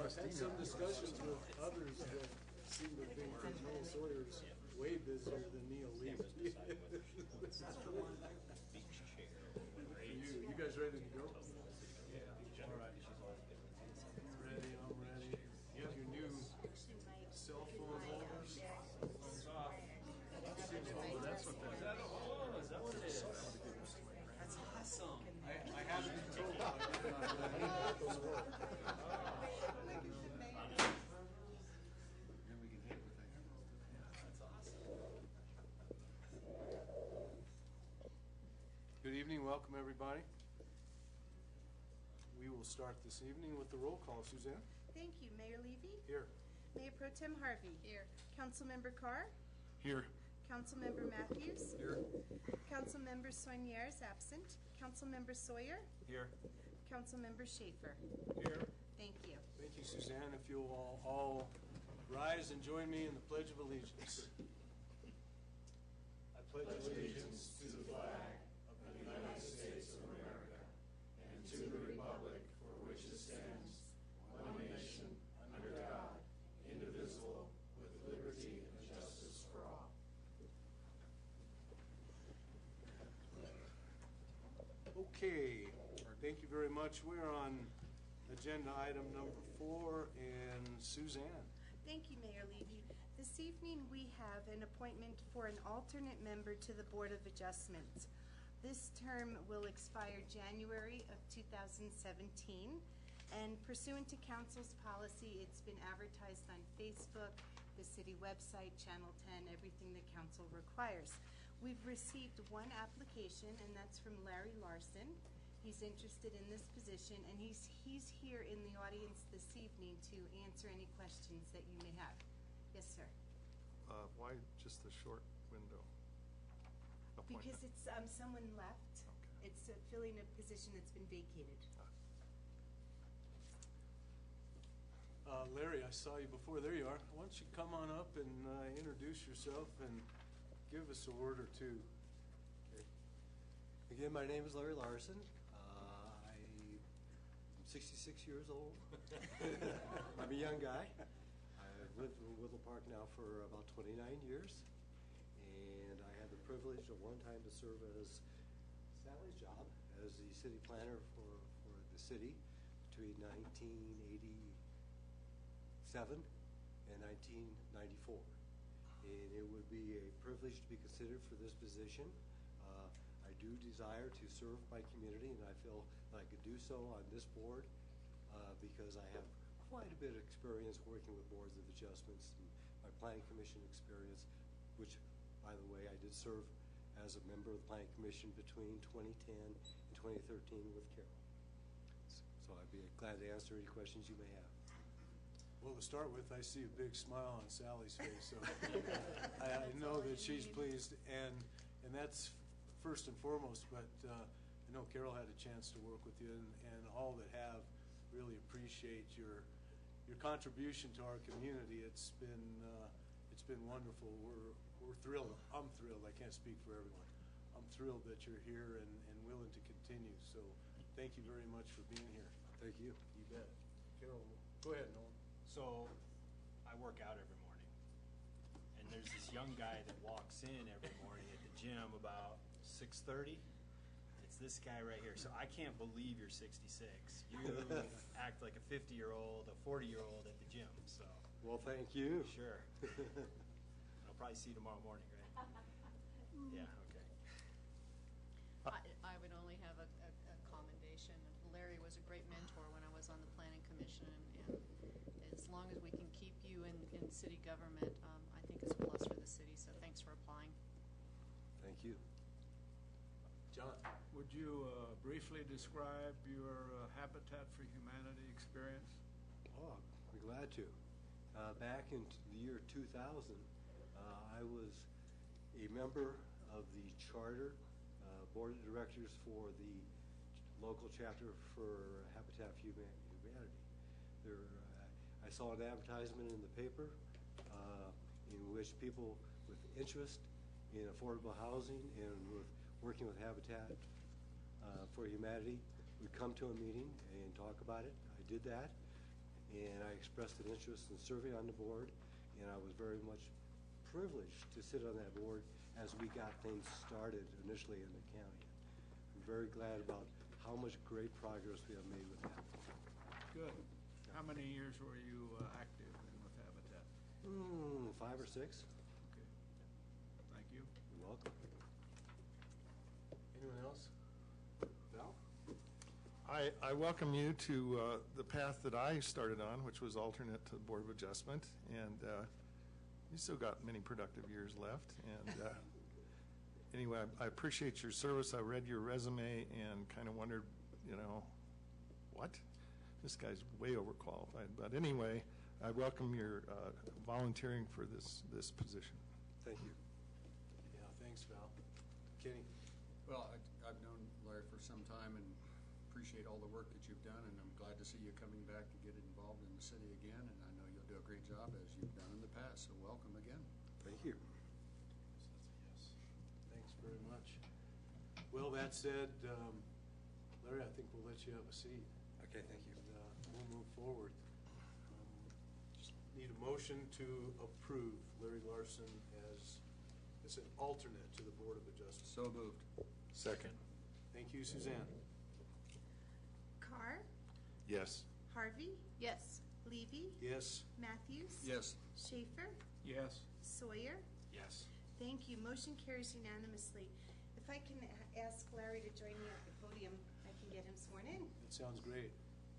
I've had some discussions with others that seem to think that Noel Sawyer's way busier than Neil Levy. You guys ready to go? Yeah. All right. Ready, I'm ready. You have your new cell phone holders. Phones off. Oh, that's what that is. Is that what it is? That's awesome. I haven't been told. I didn't let those work. Then we can hit it with that. Yeah, that's awesome. Good evening. Welcome, everybody. We will start this evening with the roll call. Suzanne? Thank you. Mayor Levy? Here. Mayor Pro Tem Harvey? Here. Councilmember Carr? Here. Councilmember Matthews? Here. Councilmember Soinier is absent. Councilmember Sawyer? Here. Councilmember Schaefer? Here. Thank you. Thank you, Suzanne. If you'll all rise and join me in the Pledge of Allegiance. I pledge allegiance to the flag of the United States of America and to the republic for which it stands, one nation, under God, indivisible, with liberty and justice for all. Okay, thank you very much. We're on agenda item number 4, and Suzanne. Thank you, Mayor Levy. This evening we have an appointment for an alternate member to the Board of Adjustments. This term will expire January of 2017, and pursuant to Council's policy, it's been advertised on Facebook, the city website, Channel 10, everything that Council requires. We've received one application, and that's from Larry Larson. He's interested in this position, and he's here in the audience this evening to answer any questions that you may have. Yes, sir. Why just the short window appointment? Because it's someone left. Okay. It's filling a position that's been vacated. Larry, I saw you before. There you are. Why don't you come on up and introduce yourself and give us a word or two. Okay. Again, my name is Larry Larson. I'm 66 years old. I'm a young guy. I've lived in Whittle Park now for about 29 years, and I had the privilege at one time to serve as Sally's job as the city planner for the city between 1987 and 1994. And it would be a privilege to be considered for this position. I do desire to serve my community, and I feel that I could do so on this board because I have quite a bit of experience working with boards of adjustments and my planning commission experience, which, by the way, I did serve as a member of the planning commission between 2010 and 2013 with Carol. So I'd be glad to answer any questions you may have. Well, to start with, I see a big smile on Sally's face, so I know that she's pleased, and that's first and foremost, but I know Carol had a chance to work with you, and all that have really appreciate your contribution to our community. It's been wonderful. We're thrilled. I'm thrilled. I can't speak for everyone. I'm thrilled that you're here and willing to continue, so thank you very much for being here. Thank you. You bet. Carol, go ahead, Nolan. So I work out every morning, and there's this young guy that walks in every morning at the gym about 6:30. It's this guy right here. So I can't believe you're 66. You act like a 50-year-old, a 40-year-old at the gym. So Well, thank you. sure. I'll probably see you tomorrow morning, right? Yeah, okay. I would only have a commendation. Larry was a great mentor when I was on the planning commission, and as long as we can keep you in city government, I think it's a plus for the city, so thanks for applying. Thank you. John. Would you briefly describe your Habitat for Humanity experience? Oh, I'd be glad to. Back in the year 2000, I was a member of the charter board of directors for the local chapter for Habitat for Humanity. I saw an advertisement in the paper in which people with interest in affordable housing and with working with Habitat for Humanity would come to a meeting and talk about it. I did that, and I expressed an interest in serving on the board, and I was very much privileged to sit on that board as we got things started initially in the county. I'm very glad about how much great progress we have made with that. Good. How many years were you active in with Habitat? 5 or 6. Okay. Thank you. You're welcome. Anyone else? Val? I welcome you to the path that I started on, which was alternate to the Board of Adjustment, and you still got many productive years left. And anyway, I appreciate your service. I read your resume and kind of wondered, what? This guy's way overqualified. But anyway, I welcome your volunteering for this position. Thank you. Yeah, thanks, Val. Kenny? Well, I've known Larry for some time and appreciate all the work that you've done, and I'm glad to see you coming back to get involved in the city again, and I know you'll do a great job as you've done in the past, so welcome again. Thank you. Yes. Thanks very much. Well, that said, Larry, I think we'll let you have a seat. Okay, thank you. And we'll move forward. Just need a motion to approve Larry Larson as an alternate to the Board of Adjustment. So moved. Second. Thank you, Suzanne. Carr, Yes. Harvey, Yes. Levy, Yes? Matthews. Yes. Schaefer, Yes. Sawyer. Yes. Thank you. Motion carries unanimously. If I can ask Larry to join me at the podium, I can get him sworn in. That sounds great.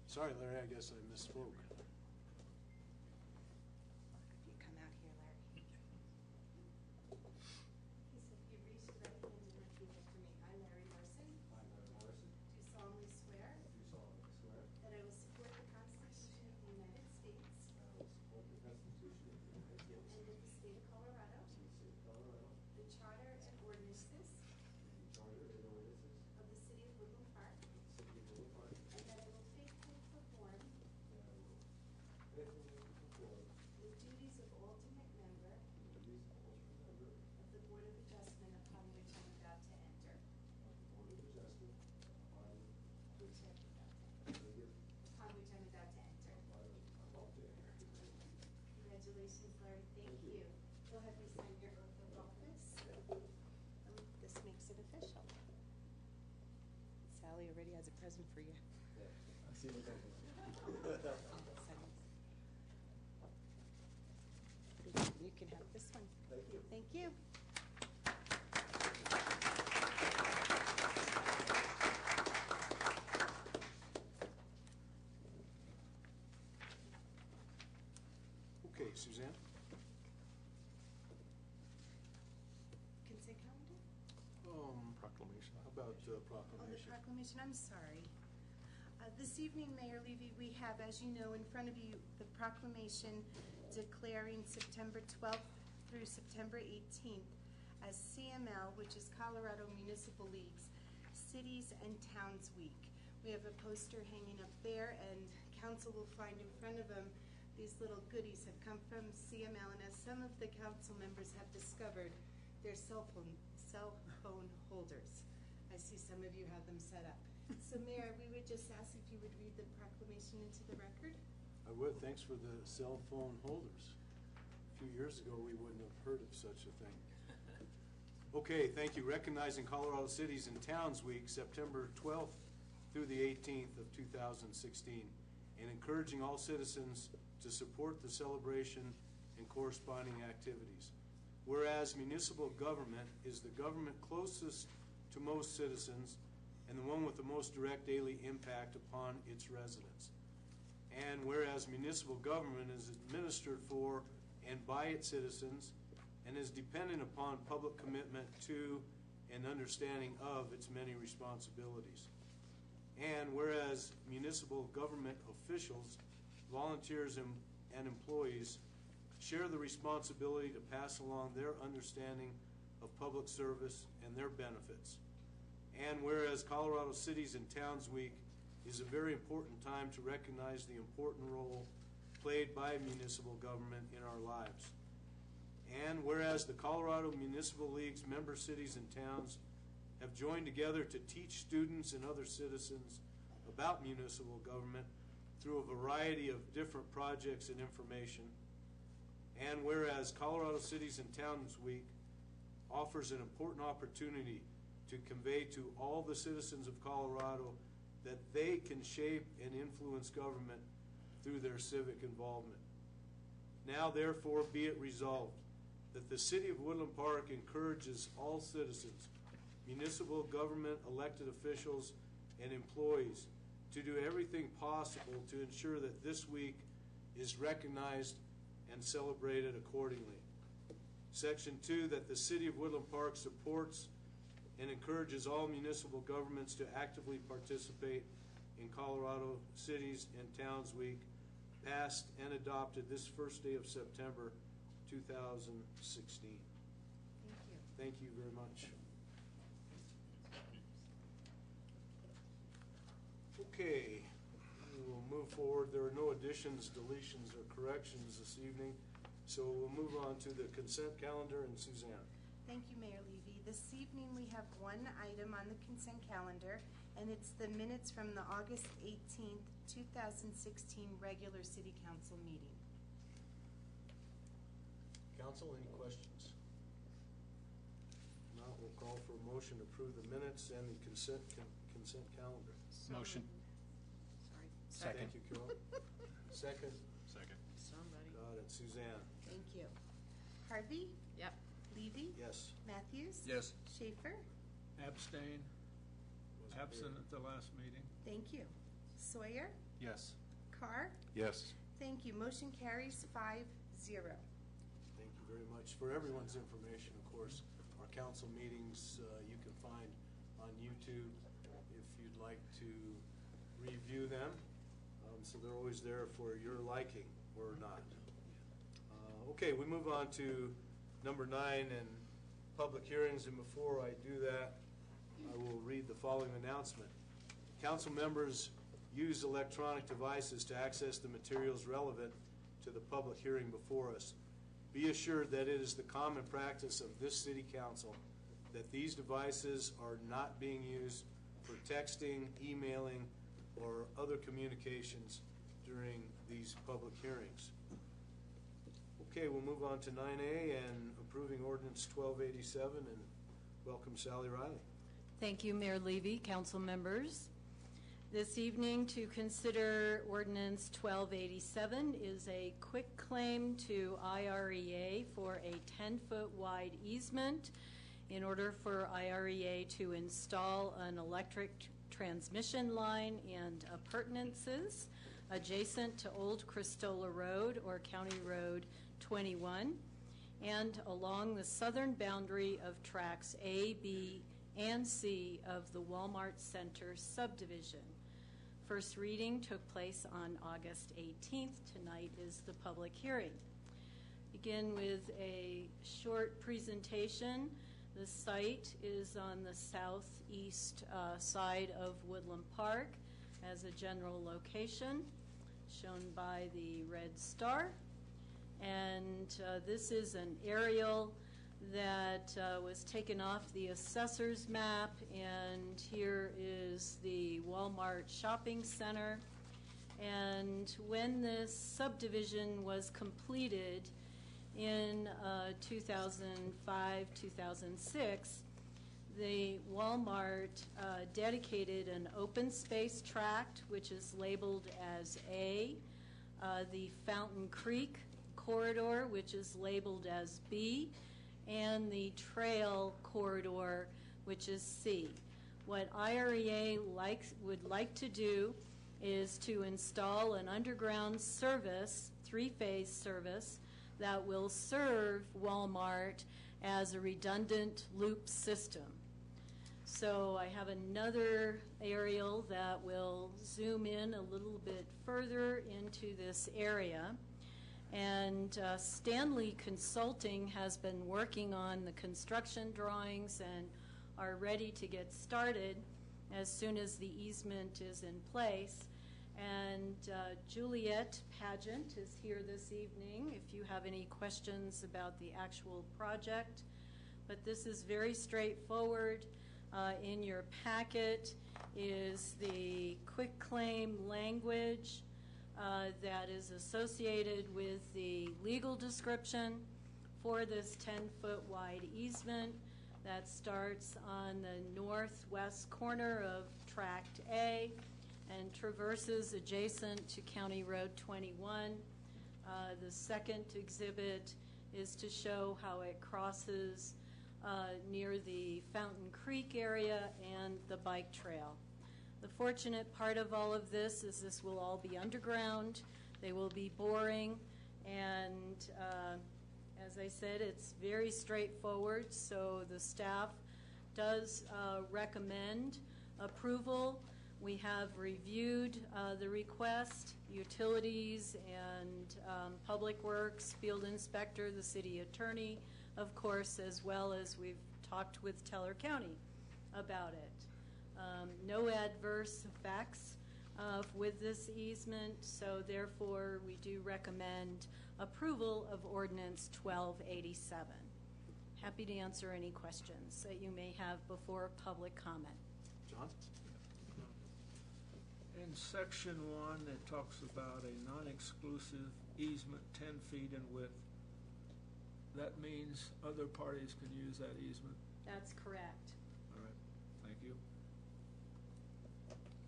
Sorry, Larry, I guess I misspoke. If you come out here, Larry. He said, if you raise your right hand and repeat after me. I, Larry Larson, I, Larry Morrison, do solemnly swear do solemnly swear that I will support the Constitution of the United States that I will support the Constitution of the United States and of the state of Colorado, and the state of Colorado, the charter and ordinances and the charter and ordinances of the city of Woodland Park, of the city of Woodland Park, and that I will faithfully perform and I will faithfully perform the duties of alternate member the duties of alternate member of the Board of Adjustment upon which I'm about to enter. of the Board of Adjustment upon Which I'm upon which I'm about to enter. Congratulations, Larry. Thank you. Go ahead and sign your oath of office. This makes it official. Sally already has a present for you. I see what that is. You can have this one. Thank you. Thank you. Okay, Suzanne? Consent calendar? Proclamation. How about Oh, the proclamation? proclamation, I'm sorry. This evening, Mayor Levy, we have, as you know, in front of you, the proclamation declaring September 12th through September 18th as CML, which is Colorado Municipal League's Cities and Towns Week. We have a poster hanging up there, and council will find in front of them these little goodies have come from CML, and as some of the council members have discovered, they're cell phone holders. I see some of you have them set up. So Mayor, we would just ask if you would read the proclamation into the record. I would. Thanks for the cell phone holders. A few years ago, we wouldn't have heard of such a thing. Okay, thank you. Recognizing Colorado Cities and Towns Week, September 12th through the 18th of 2016, and encouraging all citizens to support the celebration and corresponding activities. Whereas municipal government is the government closest to most citizens and the one with the most direct daily impact upon its residents. And whereas municipal government is administered for and by its citizens and is dependent upon public commitment to and understanding of its many responsibilities. And whereas municipal government officials, volunteers, and employees share the responsibility to pass along their understanding of public service and their benefits. And whereas Colorado Cities and Towns Week is a very important time to recognize the important role played by municipal government in our lives. And whereas the Colorado Municipal League's member cities and towns have joined together to teach students and other citizens about municipal government through a variety of different projects and information. And whereas Colorado Cities and Towns Week offers an important opportunity to convey to all the citizens of Colorado that they can shape and influence government through their civic involvement. Now, therefore, be it resolved that the City of Woodland Park encourages all citizens, municipal government, elected officials, and employees to do everything possible to ensure that this week is recognized and celebrated accordingly. Section 2, that the City of Woodland Park supports and encourages all municipal governments to actively participate in Colorado Cities and Towns Week, passed and adopted this first day of September 2016. Thank you. Thank you very much. Okay, we will move forward. There are no additions, deletions, or corrections this evening, so we'll move on to the consent calendar, and Suzanne. Thank you, Mayor Levy. This evening, we have one item on the consent calendar, and it's the minutes from the August 18th, 2016 regular City Council meeting. Council, any questions? If not, we'll call for a motion to approve the minutes and the consent calendar. Motion. Sorry. Thank you, Carol. Second, Second. Somebody. got it, Suzanne. Thank you. Harvey? Yep. Levy? Yes. Matthews? Yes. Schaefer? Abstain, Was absent here. at the last meeting. Thank you. Sawyer? Yes. Carr? Yes. Thank you. Motion carries 5-0. Thank you very much. For everyone's information, of course, our council meetings you can find on YouTube if you'd like to review them. So they're always there for your liking or not. Okay, we move on to number 9 and public hearings. And before I do that, I will read the following announcement. Council members use electronic devices to access the materials relevant to the public hearing before us. Be assured that it is the common practice of this City Council that these devices are not being used for texting, emailing, or other communications during these public hearings. Okay, we'll move on to 9A and approving ordinance 1287, and welcome Sally Riley. Thank you, Mayor Levy, council members. This evening to consider ordinance 1287 is a quick claim to IREA for a 10-foot wide easement in order for IREA to install an electric transmission line and appurtenances adjacent to Old Cristola Road or County Road 21 and along the southern boundary of tracks A, B, and C of the Walmart Center subdivision. First reading took place on August 18th. Tonight is the public hearing. Begin with a short presentation. The site is on the southeast side of Woodland Park as a general location, shown by the red star. And this is an aerial that was taken off the assessor's map, and here is the Walmart shopping center. And when this subdivision was completed in 2005, 2006, the Walmart dedicated an open space tract, which is labeled as A, the Fountain Creek corridor, which is labeled as B, and the trail corridor, which is C. What IREA would like to do is to install an underground service, 3-phase service, that will serve Walmart as a redundant loop system. So I have another aerial that will zoom in a little bit further into this area. And Stanley Consulting has been working on the construction drawings and are ready to get started as soon as the easement is in place. And Juliet Pageant is here this evening if you have any questions about the actual project. But this is very straightforward. In your packet is the quitclaim language. that is associated with the legal description for this 10-foot wide easement that starts on the northwest corner of Tract A and traverses adjacent to County Road 21. The second exhibit is to show how it crosses near the Fountain Creek area and the bike trail. The fortunate part of all of this is this will all be underground. They will be boring, and as I said, it's very straightforward, so the staff does recommend approval. We have reviewed the request, utilities and Public Works, field inspector, the city attorney, of course, as well as we've talked with Teller County about it. No adverse effects with this easement, so therefore we do recommend approval of Ordinance 1287. Happy to answer any questions that you may have before public comment. John? In section 1, it talks about a non-exclusive easement 10 feet in width. That means other parties can use that easement? That's correct. All right, thank you.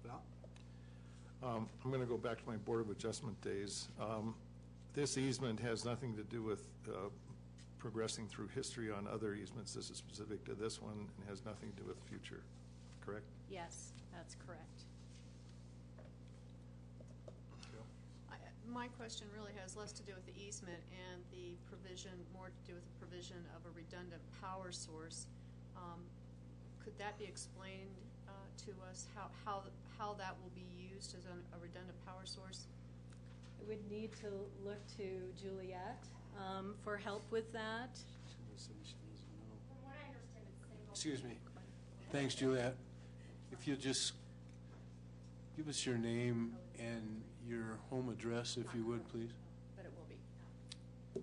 Val? I'm going to go back to my Board of Adjustment days. This easement has nothing to do with progressing through history on other easements. This is specific to this one and has nothing to do with future, correct? Yes, that's correct. My question really has less to do with the easement and the provision, more to do with the provision of a redundant power source. Could that be explained to us, how that will be used as a redundant power source? I would need to look to Juliet for help with that. Excuse me. Thanks, Juliet. If you'll just give us your name and your home address, if you would, please. But it will be.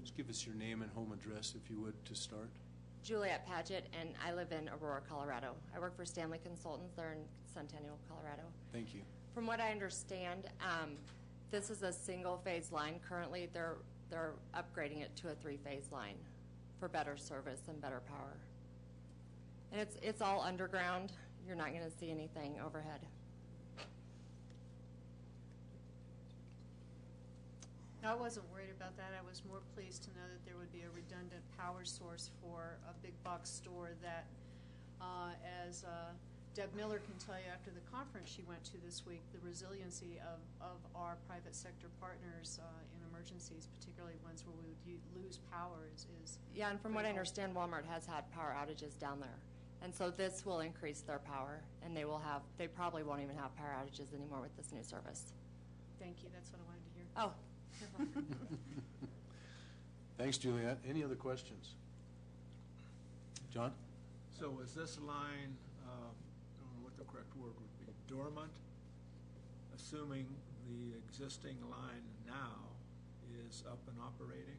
Just give us your name and home address, if you would, to start. Juliet Paget, and I live in Aurora, Colorado. I work for Stanley Consultants. They're in Centennial, Colorado. Thank you. From what I understand, this is a single-phase line. Currently, they're upgrading it to a 3-phase line for better service and better power. And it's all underground. You're not going to see anything overhead. I wasn't worried about that. I was more pleased to know that there would be a redundant power source for a big box store that, as Deb Miller can tell you after the conference she went to this week, the resiliency of our private sector partners in emergencies, particularly ones where we would lose power, is Yeah, and from what I critical. understand, Walmart has had power outages down there. And so this will increase their power, and they probably won't even have power outages anymore with this new service. Thank you. That's what I wanted to hear. Oh. Thanks, Juliet. Any other questions? John? So is this line, I don't know what the correct word would be, dormant, assuming the existing line now is up and operating?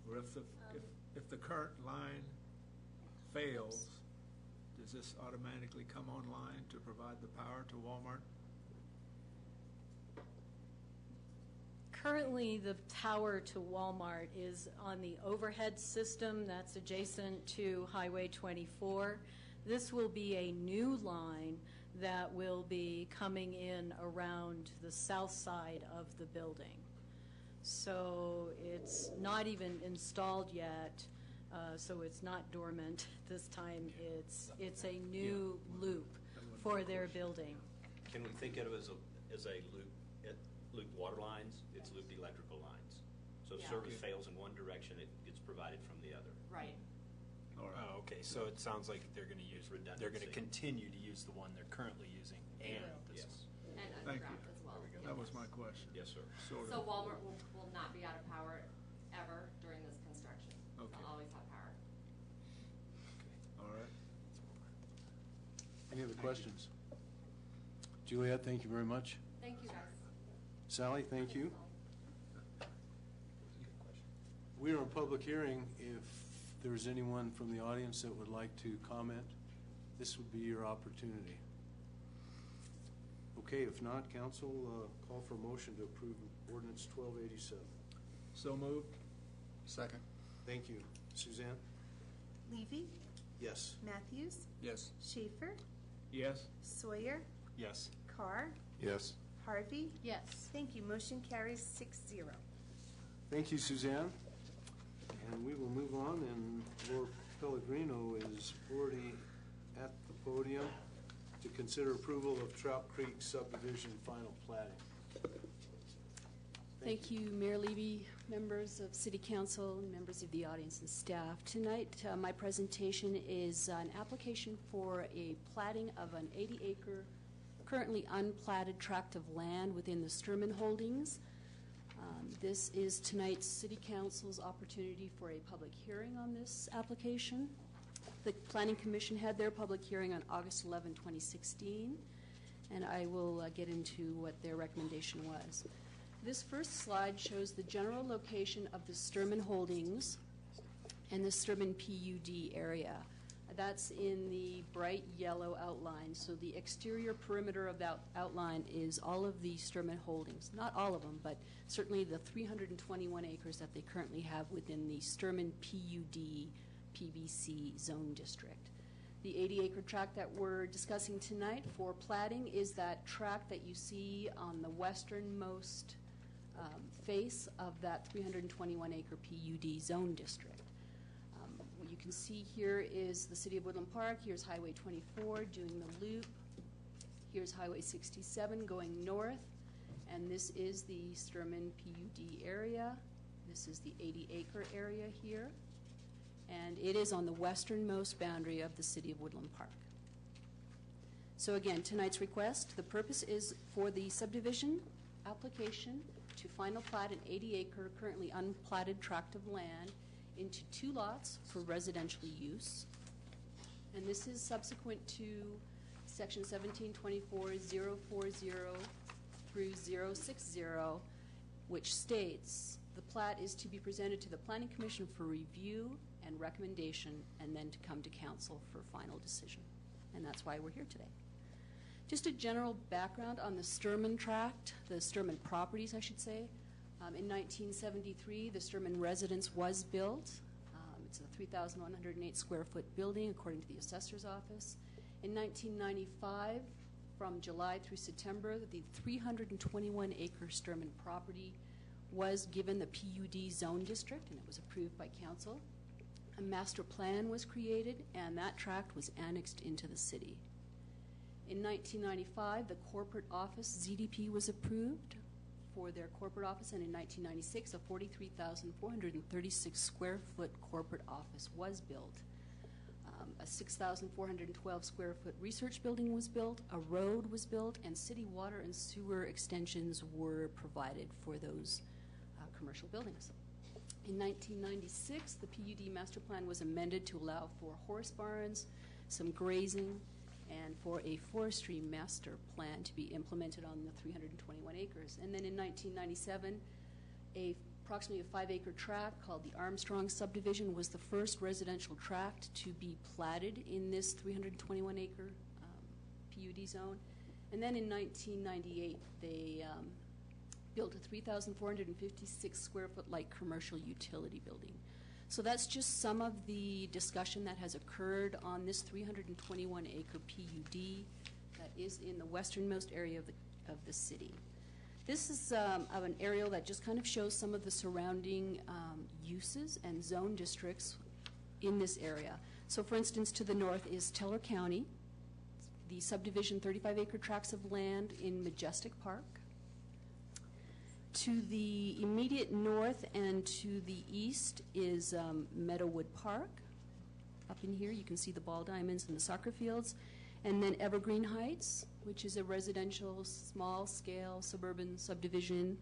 Or if the current line fails, does this automatically come online to provide the power to Walmart? Currently, the power to Walmart is on the overhead system that's adjacent to Highway 24. This will be a new line that will be coming in around the south side of the building. So it's not even installed yet, so it's not dormant this time. It's a new loop for their building. Can we think of it as a looped water lines? It's looped electrical lines. So if Yeah. service fails in one direction, it gets provided from the other. Right. Oh, okay, so it sounds like they're going to use Redundancy. They're going to continue to use the one they're currently using. They And will. this. Yes. And Thank underground you. as well. That was my question. Yes, sir. Sort So of. Walmart will not be out of power ever during this construction. Okay. They'll always have power. All right. Any other questions? Juliet, thank you very much. Thank you, guys. Sally, thank you. We are in public hearing. If there's anyone from the audience that would like to comment, this would be your opportunity. Okay, if not, council, call for a motion to approve ordinance 1287. So moved. Second. Thank you. Suzanne? Levy, Yes. Matthews, Yes. Schaefer, Yes. Sawyer, Yes. Carr, Yes. Harvey. Yes. Thank you. Motion carries 6-0. Thank you, Suzanne. And we will move on, and Laura Pellegrino is already at the podium to consider approval of Trout Creek subdivision final plating. Thank you, Mayor Levy, members of City Council, and members of the audience and staff. Tonight, my presentation is an application for a plating of an 80-acre, currently unplatted tract of land within the Sturman Holdings. This is tonight's City Council's opportunity for a public hearing on this application. The Planning Commission had their public hearing on August 11, 2016, and I will get into what their recommendation was. This first slide shows the general location of the Sturman Holdings and the Sturman PUD area. That's in the bright yellow outline. So the exterior perimeter of that outline is all of the Sturman Holdings. Not all of them, but certainly the 321 acres that they currently have within the Sturman PUD PBC zone district. The 80-acre tract that we're discussing tonight for plating is that tract that you see on the westernmost face of that 321-acre PUD zone district. What you can see here is the City of Woodland Park. Here's Highway 24 doing the loop. Here's Highway 67 going north. And this is the Sturman PUD area. This is the 80-acre area here. And it is on the westernmost boundary of the City of Woodland Park. So again, tonight's request, the purpose is for the subdivision application to final plat an 80-acre currently unplatted tract of land into 2 lots for residential use. And this is subsequent to Section 1724-040 through 060, which states the plat is to be presented to the Planning Commission for review and recommendation, and then to come to council for final decision. And that's why we're here today. Just a general background on the Sturman tract, the Sturman properties, I should say. In 1973, the Sturman residence was built. It's a 3,108 square foot building, according to the assessor's office. In 1995, from July through September, the 321-acre Sturman property was given the PUD zone district, and it was approved by council. A master plan was created, and that tract was annexed into the city. In 1995, the corporate office, ZDP, was approved for their corporate office, and in 1996, a 43,436 square foot corporate office was built. A 6,412 square foot research building was built, a road was built, and city water and sewer extensions were provided for those commercial buildings. In 1996, the PUD master plan was amended to allow for horse barns, some grazing, and for a forestry master plan to be implemented on the 321 acres. And then in 1997, approximately a 5-acre tract called the Armstrong subdivision was the first residential tract to be platted in this 321-acre PUD zone. And then in 1998, they built a 3,456 square foot light commercial utility building. So that's just some of the discussion that has occurred on this 321-acre PUD that is in the westernmost area of the city. This is of an aerial that just kind of shows some of the surrounding uses and zone districts in this area. So for instance, to the north is Teller County, the subdivision 35-acre tracts of land in Majestic Park. To the immediate north and to the east is Meadowood Park. Up in here you can see the ball diamonds and the soccer fields. And then Evergreen Heights, which is a residential small-scale suburban subdivision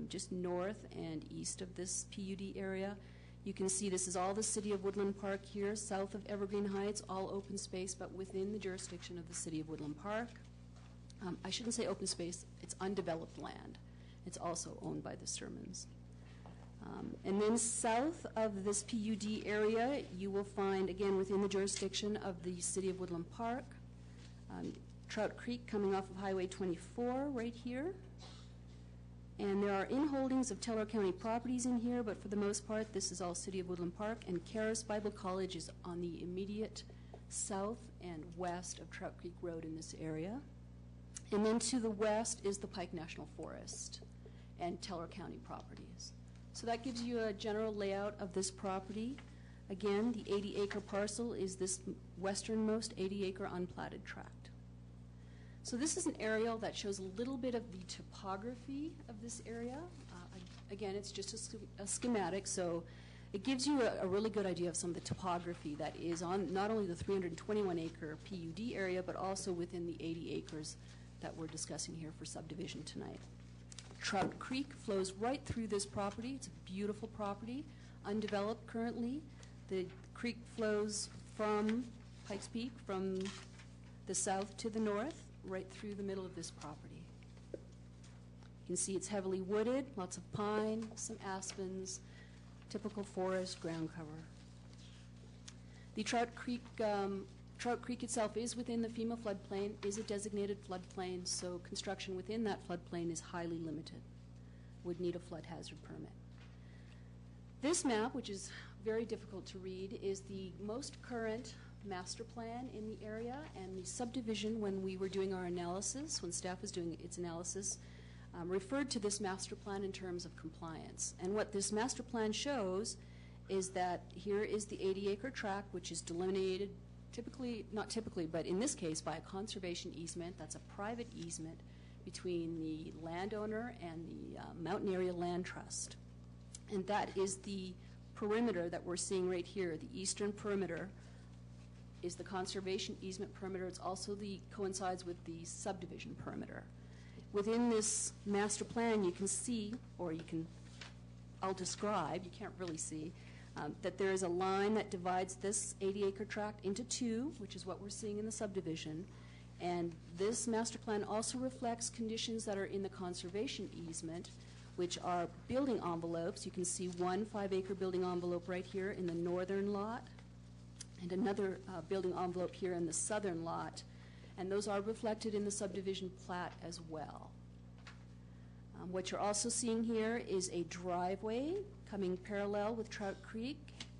just north and east of this PUD area. You can see this is all the City of Woodland Park here, south of Evergreen Heights, all open space, but within the jurisdiction of the City of Woodland Park. I shouldn't say open space, it's undeveloped land. It's also owned by the Sturmans. And then south of this PUD area, you will find, again, within the jurisdiction of the City of Woodland Park, Trout Creek coming off of Highway 24 right here. And there are in-holdings of Teller County properties in here, but for the most part, this is all City of Woodland Park. And Karis Bible College is on the immediate south and west of Trout Creek Road in this area. And then to the west is the Pike National Forest and Teller County properties. So that gives you a general layout of this property. Again, the 80-acre parcel is this westernmost 80-acre unplatted tract. So this is an aerial that shows a little bit of the topography of this area. Again, it's just a schematic, so it gives you a really good idea of some of the topography that is on not only the 321-acre PUD area, but also within the 80 acres that we're discussing here for subdivision tonight. Trout Creek flows right through this property. It's a beautiful property, undeveloped currently. The creek flows from Pikes Peak, from the south to the north, right through the middle of this property. You can see it's heavily wooded, lots of pine, some aspens, typical forest ground cover. The Trout Creek itself is within the FEMA floodplain, is a designated floodplain, so construction within that floodplain is highly limited. Would need a flood hazard permit. This map, which is very difficult to read, is the most current master plan in the area, and the subdivision, when we were doing our analysis, when staff was doing its analysis, referred to this master plan in terms of compliance. And what this master plan shows is that here is the 80-acre tract, which is delineated typically, not typically, but in this case by a conservation easement. That's a private easement between the landowner and the Mountain Area Land Trust. And that is the perimeter that we're seeing right here. The eastern perimeter is the conservation easement perimeter. It's also coincides with the subdivision perimeter. Within this master plan, you can see, or I'll describe, you can't really see, that there is a line that divides this 80-acre tract into two, which is what we're seeing in the subdivision. And this master plan also reflects conditions that are in the conservation easement, which are building envelopes. You can see one 5-acre building envelope right here in the northern lot, and another building envelope here in the southern lot, and those are reflected in the subdivision plat as well. What you're also seeing here is a driveway coming parallel with Trout Creek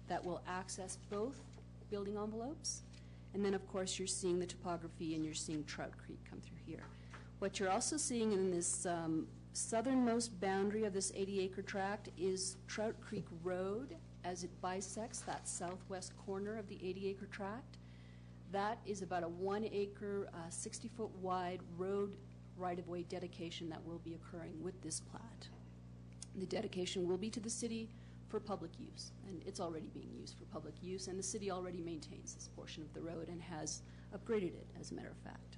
that will access both building envelopes, and then of course you're seeing the topography and you're seeing Trout Creek come through here. What you're also seeing in this southernmost boundary of this 80-acre tract is Trout Creek Road, as it bisects that southwest corner of the 80-acre tract. That is about a 1-acre, 60-foot wide road right-of-way dedication that will be occurring with this plat. The dedication will be to the city for public use, and it's already being used for public use, and the city already maintains this portion of the road and has upgraded it, as a matter of fact.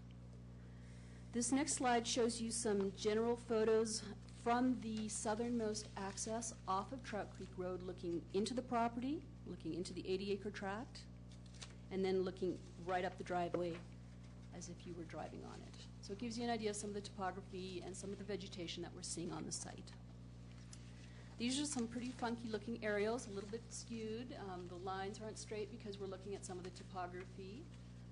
This next slide shows you some general photos from the southernmost access off of Trout Creek Road, looking into the property, looking into the 80-acre tract, and then looking right up the driveway as if you were driving on it. So it gives you an idea of some of the topography and some of the vegetation that we're seeing on the site. These are some pretty funky looking aerials, a little bit skewed. The lines aren't straight because we're looking at some of the topography.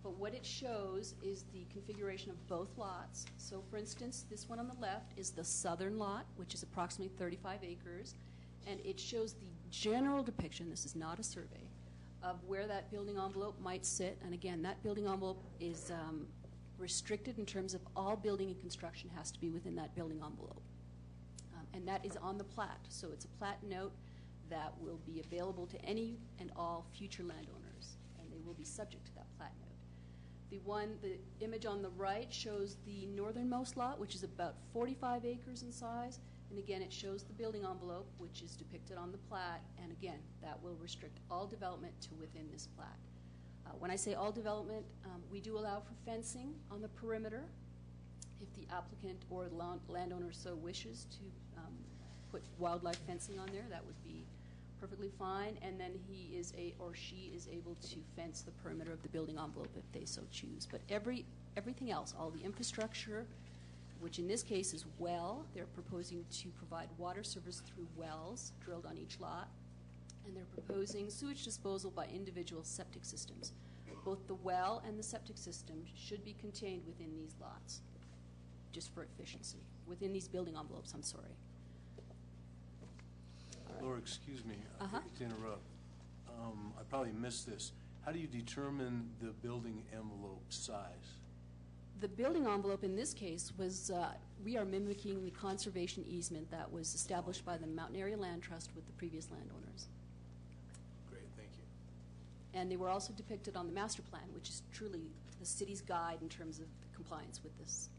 But what it shows is the configuration of both lots. So for instance, this one on the left is the southern lot, which is approximately 35 acres. And it shows the general depiction, this is not a survey, of where that building envelope might sit. And again, that building envelope is restricted in terms of all building and construction has to be within that building envelope. And that is on the plat. So it's a plat note that will be available to any and all future landowners, and they will be subject to that plat note. The image on the right shows the northernmost lot, which is about 45 acres in size. And again, it shows the building envelope, which is depicted on the plat. And again, that will restrict all development to within this plat. When I say all development, we do allow for fencing on the perimeter if the applicant or the landowner so wishes to put wildlife fencing on there. That would be perfectly fine, and then he is or she is able to fence the perimeter of the building envelope if they so choose. But everything else, all the infrastructure, which in this case is well, they're proposing to provide water service through wells drilled on each lot, and they're proposing sewage disposal by individual septic systems. both the well and the septic system should be contained within these lots, just for efficiency, within these building envelopes, I'm sorry. Laura, excuse me, I Uh-huh. hate to interrupt. I probably missed this. How do you determine the building envelope size? The building envelope in this case was, we are mimicking the conservation easement that was established by the Mountain Area Land Trust with the previous landowners. Great, thank you. And they were also depicted on the master plan, which is truly the city's guide in terms of compliance with this.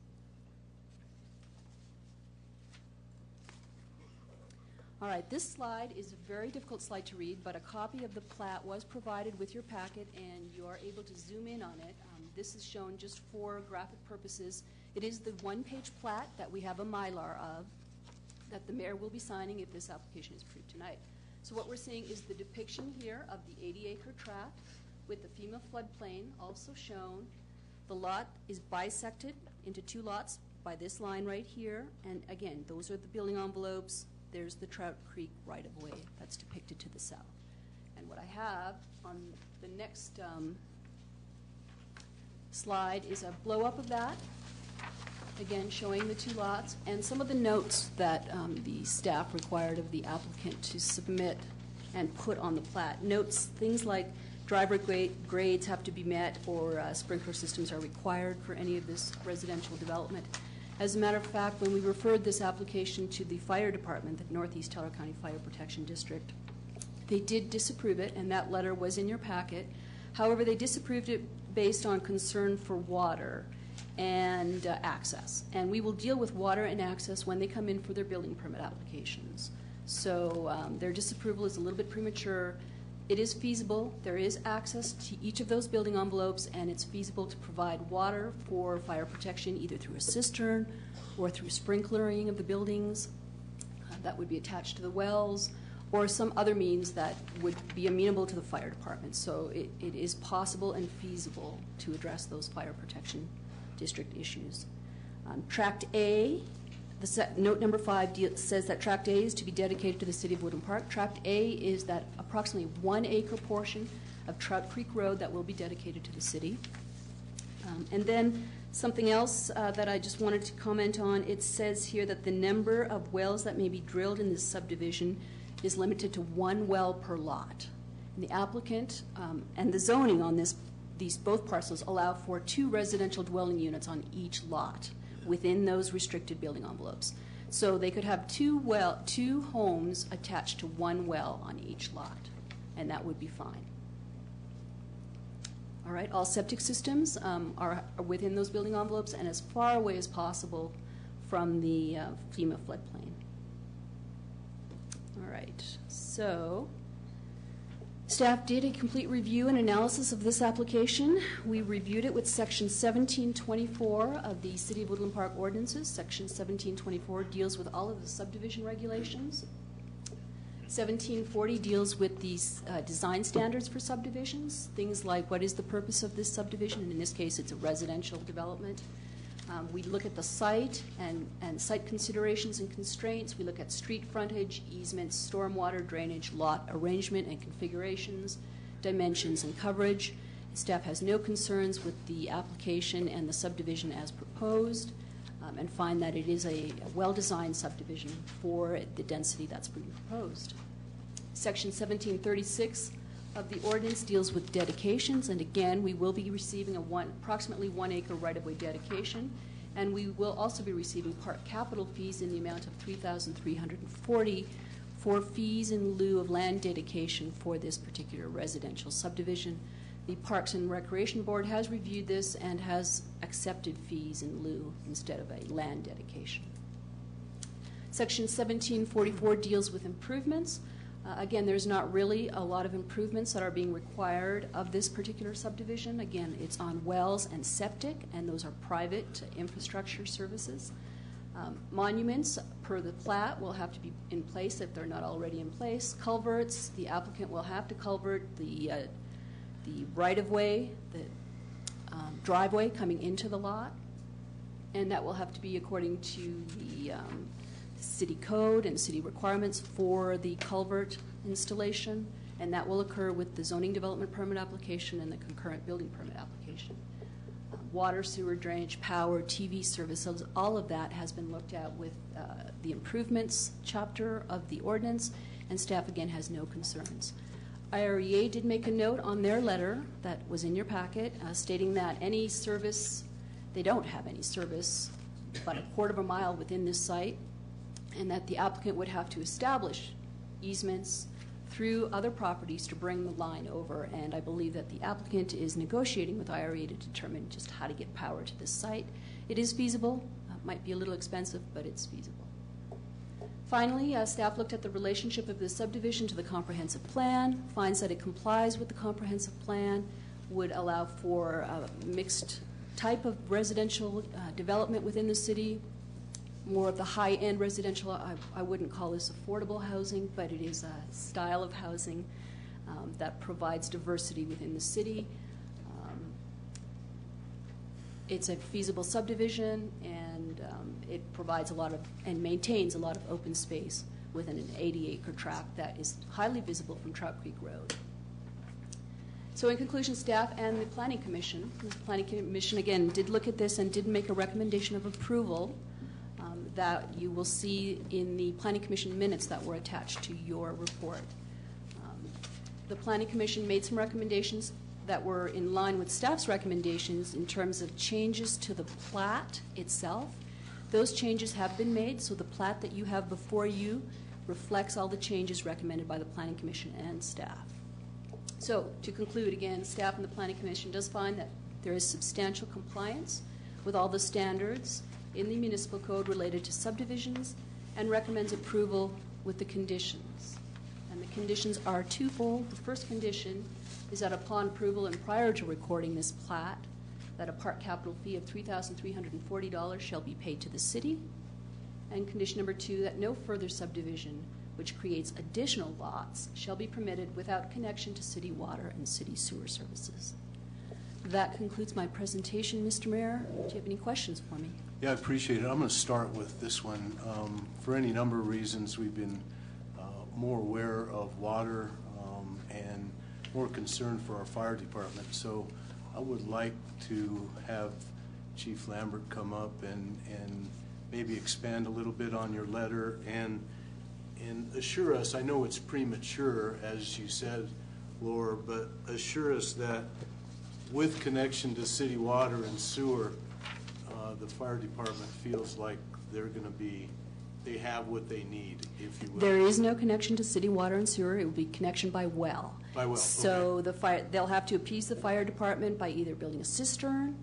All right, this slide is a very difficult slide to read, but a copy of the plat was provided with your packet, and you are able to zoom in on it. This is shown just for graphic purposes. It is the one-page plat that we have a Mylar of, that the mayor will be signing if this application is approved tonight. So what we're seeing is the depiction here of the 80-acre tract with the FEMA floodplain also shown. The lot is bisected into two lots by this line right here, and again, those are the building envelopes. There's the Trout Creek right-of-way that's depicted to the south. And what I have on the next slide is a blow-up of that, again showing the two lots, and some of the notes that the staff required of the applicant to submit and put on the plat. Notes, things like driveway grades have to be met, or sprinkler systems are required for any of this residential development. As a matter of fact, when we referred this application to the fire department, the Northeast Teller County Fire Protection District, they did disapprove it, and that letter was in your packet. However, they disapproved it based on concern for water and access. And we will deal with water and access when they come in for their building permit applications. So their disapproval is a little bit premature. It is feasible. There is access to each of those building envelopes, and it's feasible to provide water for fire protection either through a cistern or through sprinklering of the buildings that would be attached to the wells, or some other means that would be amenable to the fire department. So it is possible and feasible to address those fire protection district issues. Tract A, note number 5 says that Tract A is to be dedicated to the City of Woodland Park. Tract A is that approximately 1 acre portion of Trout Creek Road that will be dedicated to the city. And then something else that I just wanted to comment on, it says here that the number of wells that may be drilled in this subdivision is limited to 1 well per lot. And the applicant and the zoning on these both parcels allow for 2 residential dwelling units on each lot within those restricted building envelopes. So they could have 2 homes attached to 1 well on each lot, and that would be fine. All right, all septic systems are within those building envelopes and as far away as possible from the FEMA floodplain. All right, so staff did a complete review and analysis of this application. We reviewed it with Section 1724 of the City of Woodland Park ordinances. Section 1724 deals with all of the subdivision regulations. 1740 deals with these design standards for subdivisions, things like what is the purpose of this subdivision, and in this case it's a residential development. We look at the site and site considerations and constraints. We look at street frontage, easements, stormwater, drainage, lot arrangement and configurations, dimensions and coverage. Staff has no concerns with the application and the subdivision as proposed, and find that it is a well-designed subdivision for the density that's being proposed. Section 1736 of the ordinance deals with dedications, and again, we will be receiving approximately 1 acre right-of-way dedication, and we will also be receiving park capital fees in the amount of $3,340 for fees in lieu of land dedication for this particular residential subdivision. The Parks and Recreation Board has reviewed this and has accepted fees in lieu instead of a land dedication. Section 1744 deals with improvements. Again, there's not really a lot of improvements that are being required of this particular subdivision. Again, it's on wells and septic, and those are private infrastructure services. Monuments, per the plat, will have to be in place if they're not already in place. Culverts, the applicant will have to culvert the right-of-way, the driveway coming into the lot, and that will have to be according to the city code and city requirements for the culvert installation. and that will occur with the zoning development permit application and the concurrent building permit application. Water, sewer, drainage, power, TV services, all of that has been looked at with the improvements chapter of the ordinance, and staff again has no concerns. IREA did make a note on their letter that was in your packet stating that any service, they don't have any service but a quarter of a mile within this site, and that the applicant would have to establish easements through other properties to bring the line over, and I believe that the applicant is negotiating with IRA to determine just how to get power to this site. It is feasible, might be a little expensive, but it's feasible. Finally, staff looked at the relationship of the subdivision to the comprehensive plan, finds that it complies with the comprehensive plan, would allow for a mixed type of residential development within the city, more of the high-end residential. I wouldn't call this affordable housing, but it is a style of housing that provides diversity within the city. It's a feasible subdivision, and it provides a lot of, and maintains a lot of open space within an 80-acre tract that is highly visible from Trout Creek Road. So in conclusion, staff and the Planning Commission again did look at this and did make a recommendation of approval that you will see in the Planning Commission minutes that were attached to your report. The Planning Commission made some recommendations that were in line with staff's recommendations in terms of changes to the plat itself. Those changes have been made, so the plat that you have before you reflects all the changes recommended by the Planning Commission and staff. So, to conclude again, staff and the Planning Commission does find that there is substantial compliance with all the standards in the municipal code related to subdivisions and recommends approval with the conditions. And the conditions are twofold. The first condition is that upon approval and prior to recording this plat, that a part capital fee of $3,340 shall be paid to the city. And condition number 2, that no further subdivision which creates additional lots shall be permitted without connection to city water and city sewer services. That concludes my presentation, Mr. Mayor. Do you have any questions for me? Yeah, I appreciate it. I'm going to start with this one. For any number of reasons, we've been more aware of water and more concerned for our fire department. So I would like to have Chief Lambert come up and maybe expand a little bit on your letter and assure us, I know it's premature, as you said, Laura, but assure us that with connection to city water and sewer, the fire department feels like they're going to be, they have what they need, if you will. There is no connection to city water and sewer. It will be connection by well. By well, So okay. the fire, they'll have to appease the fire department by either building a cistern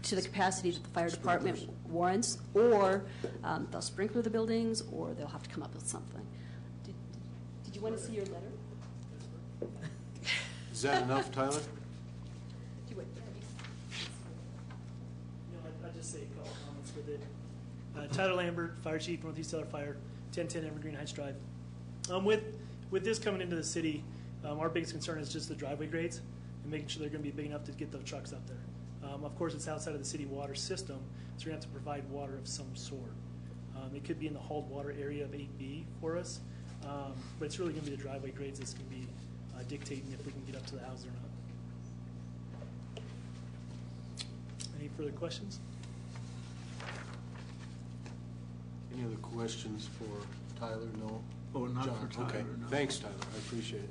to the capacity that the fire department warrants, or they'll sprinkler the buildings, or they'll have to come up with something. Did you want to see your letter? Is that enough, Tyler? I'll just say a couple comments with it. Tyler Lambert, Fire Chief, Northeast Delaware Fire, 1010 Evergreen Heights Drive. With this coming into the city, our biggest concern is just the driveway grades and making sure they're going to be big enough to get those trucks up there. Of course, it's outside of the city water system, so we're going to have to provide water of some sort. It could be in the hauled water area of 8B for us, but it's really going to be the driveway grades that's going to be dictating if we can get up to the house or not. Any further questions? Any other questions for Tyler? No? Oh, not John? for Tyler, Okay. no. Thanks, Tyler. I appreciate it.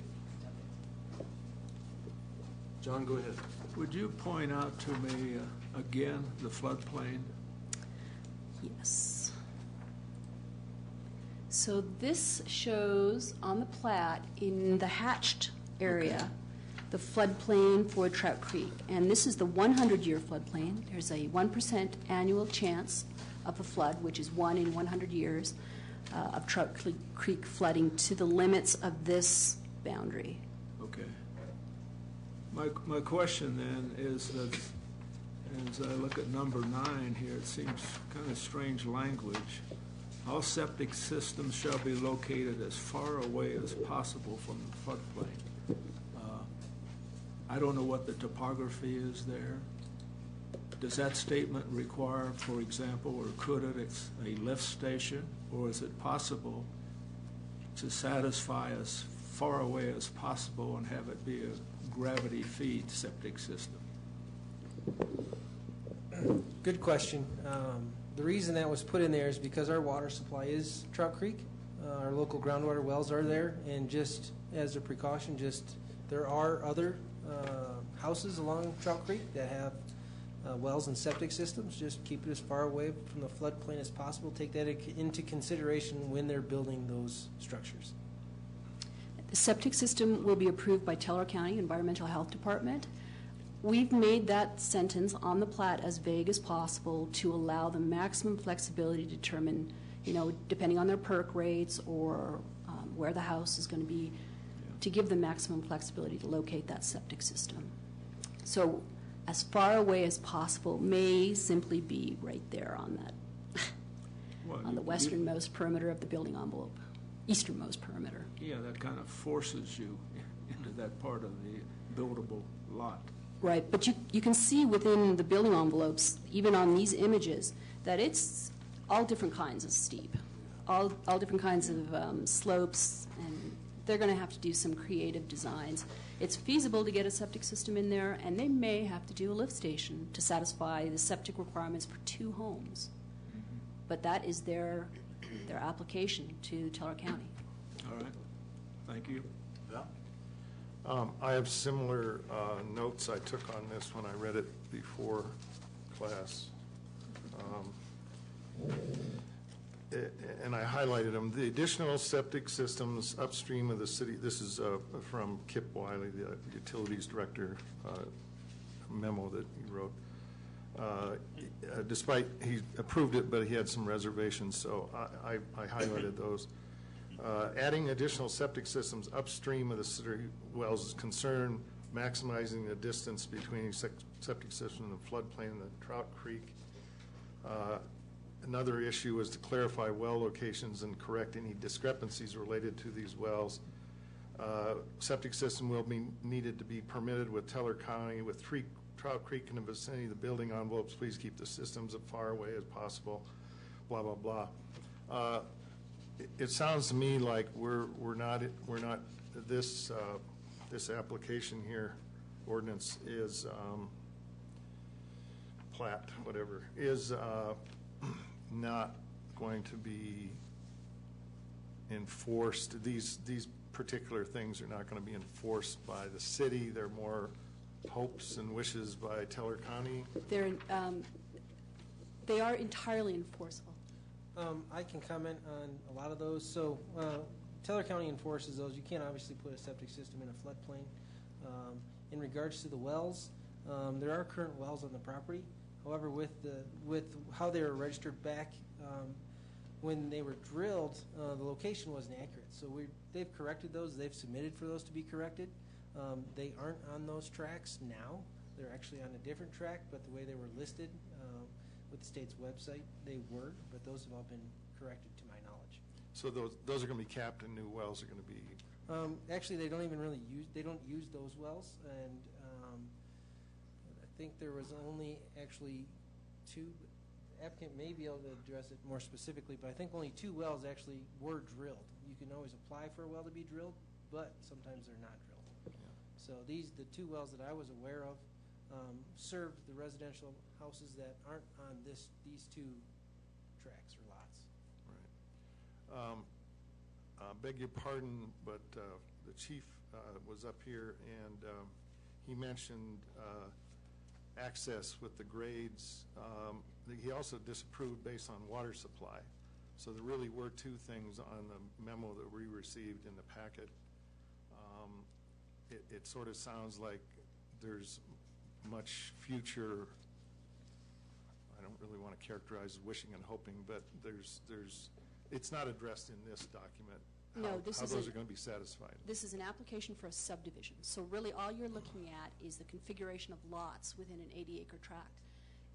John, go ahead. Would you point out to me again the floodplain? Yes. So this shows on the plat in the hatched area, the floodplain for Trout Creek. And this is the 100-year floodplain. There's a 1% annual chance of a flood, which is 1 in 100 years of Trout Creek flooding to the limits of this boundary. Okay. My question then is that as I look at number 9 here, it seems kind of strange language. All septic systems shall be located as far away as possible from the floodplain. I don't know what the topography is there. Does that statement require, for example, or could it, a lift station? Or is it possible to satisfy as far away as possible and have it be a gravity feed septic system? Good question. The reason that was put in there is because our water supply is Trout Creek. Our local groundwater wells are there, and just as a precaution, there are other houses along Trout Creek that have wells and septic systems. Just keep it as far away from the floodplain as possible. Take that into consideration when they're building those structures. The septic system will be approved by Teller County Environmental Health Department. We've made that sentence on the plat as vague as possible to allow the maximum flexibility to determine, depending on their perk rates or where the house is going to be, to give them maximum flexibility to locate that septic system. So as far away as possible may simply be right there on that, on the westernmost perimeter of the building envelope, easternmost perimeter. Yeah, that kind of forces you into that part of the buildable lot. Right, but you can see within the building envelopes, even on these images, that it's all different kinds of steep, all different kinds of slopes, and they're going to have to do some creative designs. It's feasible to get a septic system in there, and they may have to do a lift station to satisfy the septic requirements for 2 homes. But that is their application to Teller County. All right, thank you. I have similar notes I took on this when I read it before class. And I highlighted them. The additional septic systems upstream of the city, this is from Kip Wiley, the utilities director, memo that he wrote. Despite he approved it, but he had some reservations, so I highlighted those. Adding additional septic systems upstream of the city wells is concerned maximizing the distance between septic system and the floodplain in the Trout Creek. Another issue is to clarify well locations and correct any discrepancies related to these wells. Septic system will be needed to be permitted with Teller County with Trout Creek in the vicinity of the building envelopes. Please keep the systems as far away as possible. Blah blah blah. It sounds to me like we're not this application here, ordinance is plat, whatever, is not going to be enforced. These particular things are not going to be enforced by the city. They're more hopes and wishes by Teller County. They are entirely enforceable. I can comment on a lot of those. So Teller County enforces those. You can't obviously put a septic system in a floodplain. In regards to the wells, there are current wells on the property. However, with how they were registered back when they were drilled, the location wasn't accurate. So they've corrected those. They've submitted for those to be corrected. They aren't on those tracks now. They're actually on a different track, but the way they were listed with the state's website, they were, but those have all been corrected to my knowledge. So those are going to be capped, and new wells are going to be. Actually, they don't even really use those wells, and I think there was only actually 2. The applicant may be able to address it more specifically, but I think only 2 wells actually were drilled. You can always apply for a well to be drilled, but sometimes they're not drilled. Yeah. So the 2 wells that I was aware of served the residential houses that aren't on these 2 tracks or lots. Right. Beg your pardon, but the chief was up here and he mentioned access with the grades. He also disapproved based on water supply. So there really were 2 things on the memo that we received in the packet. It sort of sounds like there's much future, I don't really want to characterize wishing and hoping, but it's not addressed in this document. No, how those are going to be satisfied. This is an application for a subdivision. So really all you're looking at is the configuration of lots within an 80-acre tract.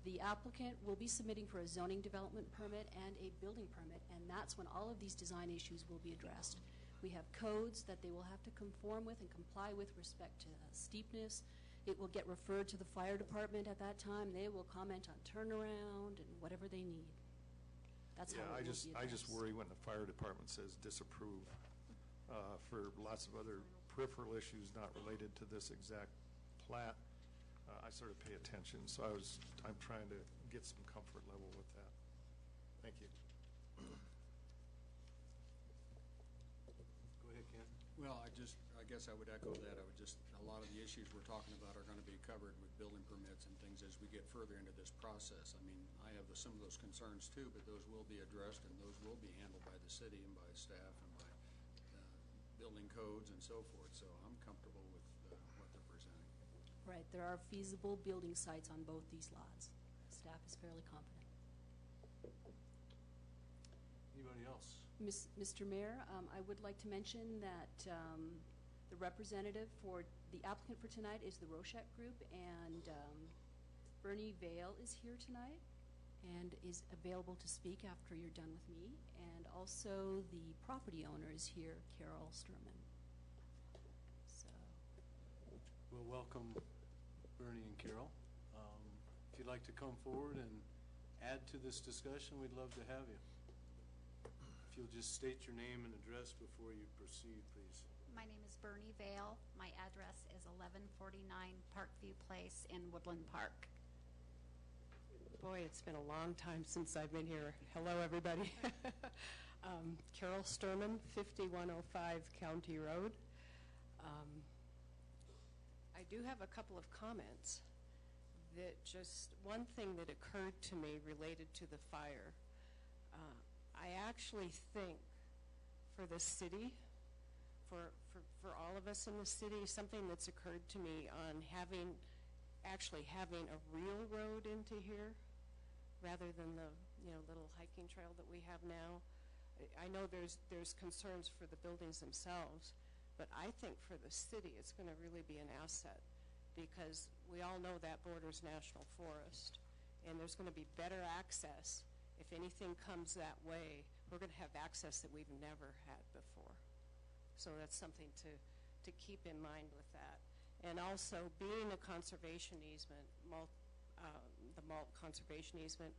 The applicant will be submitting for a zoning development permit and a building permit, and that's when all of these design issues will be addressed. We have codes that they will have to conform with and comply with respect to steepness. It will get referred to the fire department at that time. They will comment on turnaround and whatever they need. That's how it will be addressed. I just worry when the fire department says disapprove. for lots of other peripheral issues not related to this exact plat, I sort of pay attention. So I'm trying to get some comfort level with that. Thank you. Go ahead, Ken. Well, I guess I would echo that. A lot of the issues we're talking about are going to be covered with building permits and things as we get further into this process. I mean, I have some of those concerns too, but those will be addressed and those will be handled by the city and by staff and by building codes and so forth. So I'm comfortable with what they're presenting. Right, there are feasible building sites on both these lots. Staff is fairly confident. Anybody else? Mr. Mayor, I would like to mention that the representative for the applicant for tonight is the Rochette Group, and Bernie Vale is here tonight and is available to speak after you're done with me. And also the property owner is here, Carol Sturman. So, Well, welcome Bernie and Carol. If you'd like to come forward and add to this discussion, we'd love to have you. If you'll just state your name and address before you proceed, please. My name is Bernie Vale. My address is 1149 Parkview Place in Woodland Park. Boy, it's been a long time since I've been here. Hello, everybody. Carol Sturman, 5105 County Road. I do have a couple of comments. Just one thing that occurred to me related to the fire. I actually think for the city, for all of us in the city, something that's occurred to me on actually having a real road into here rather than the little hiking trail that we have now. I know there's concerns for the buildings themselves, but I think for the city it's going to really be an asset because we all know that borders National Forest, and there's going to be better access. If anything comes that way, we're going to have access that we've never had before. So that's something to keep in mind with that. And also, being a conservation easement, the Malt Conservation Easement,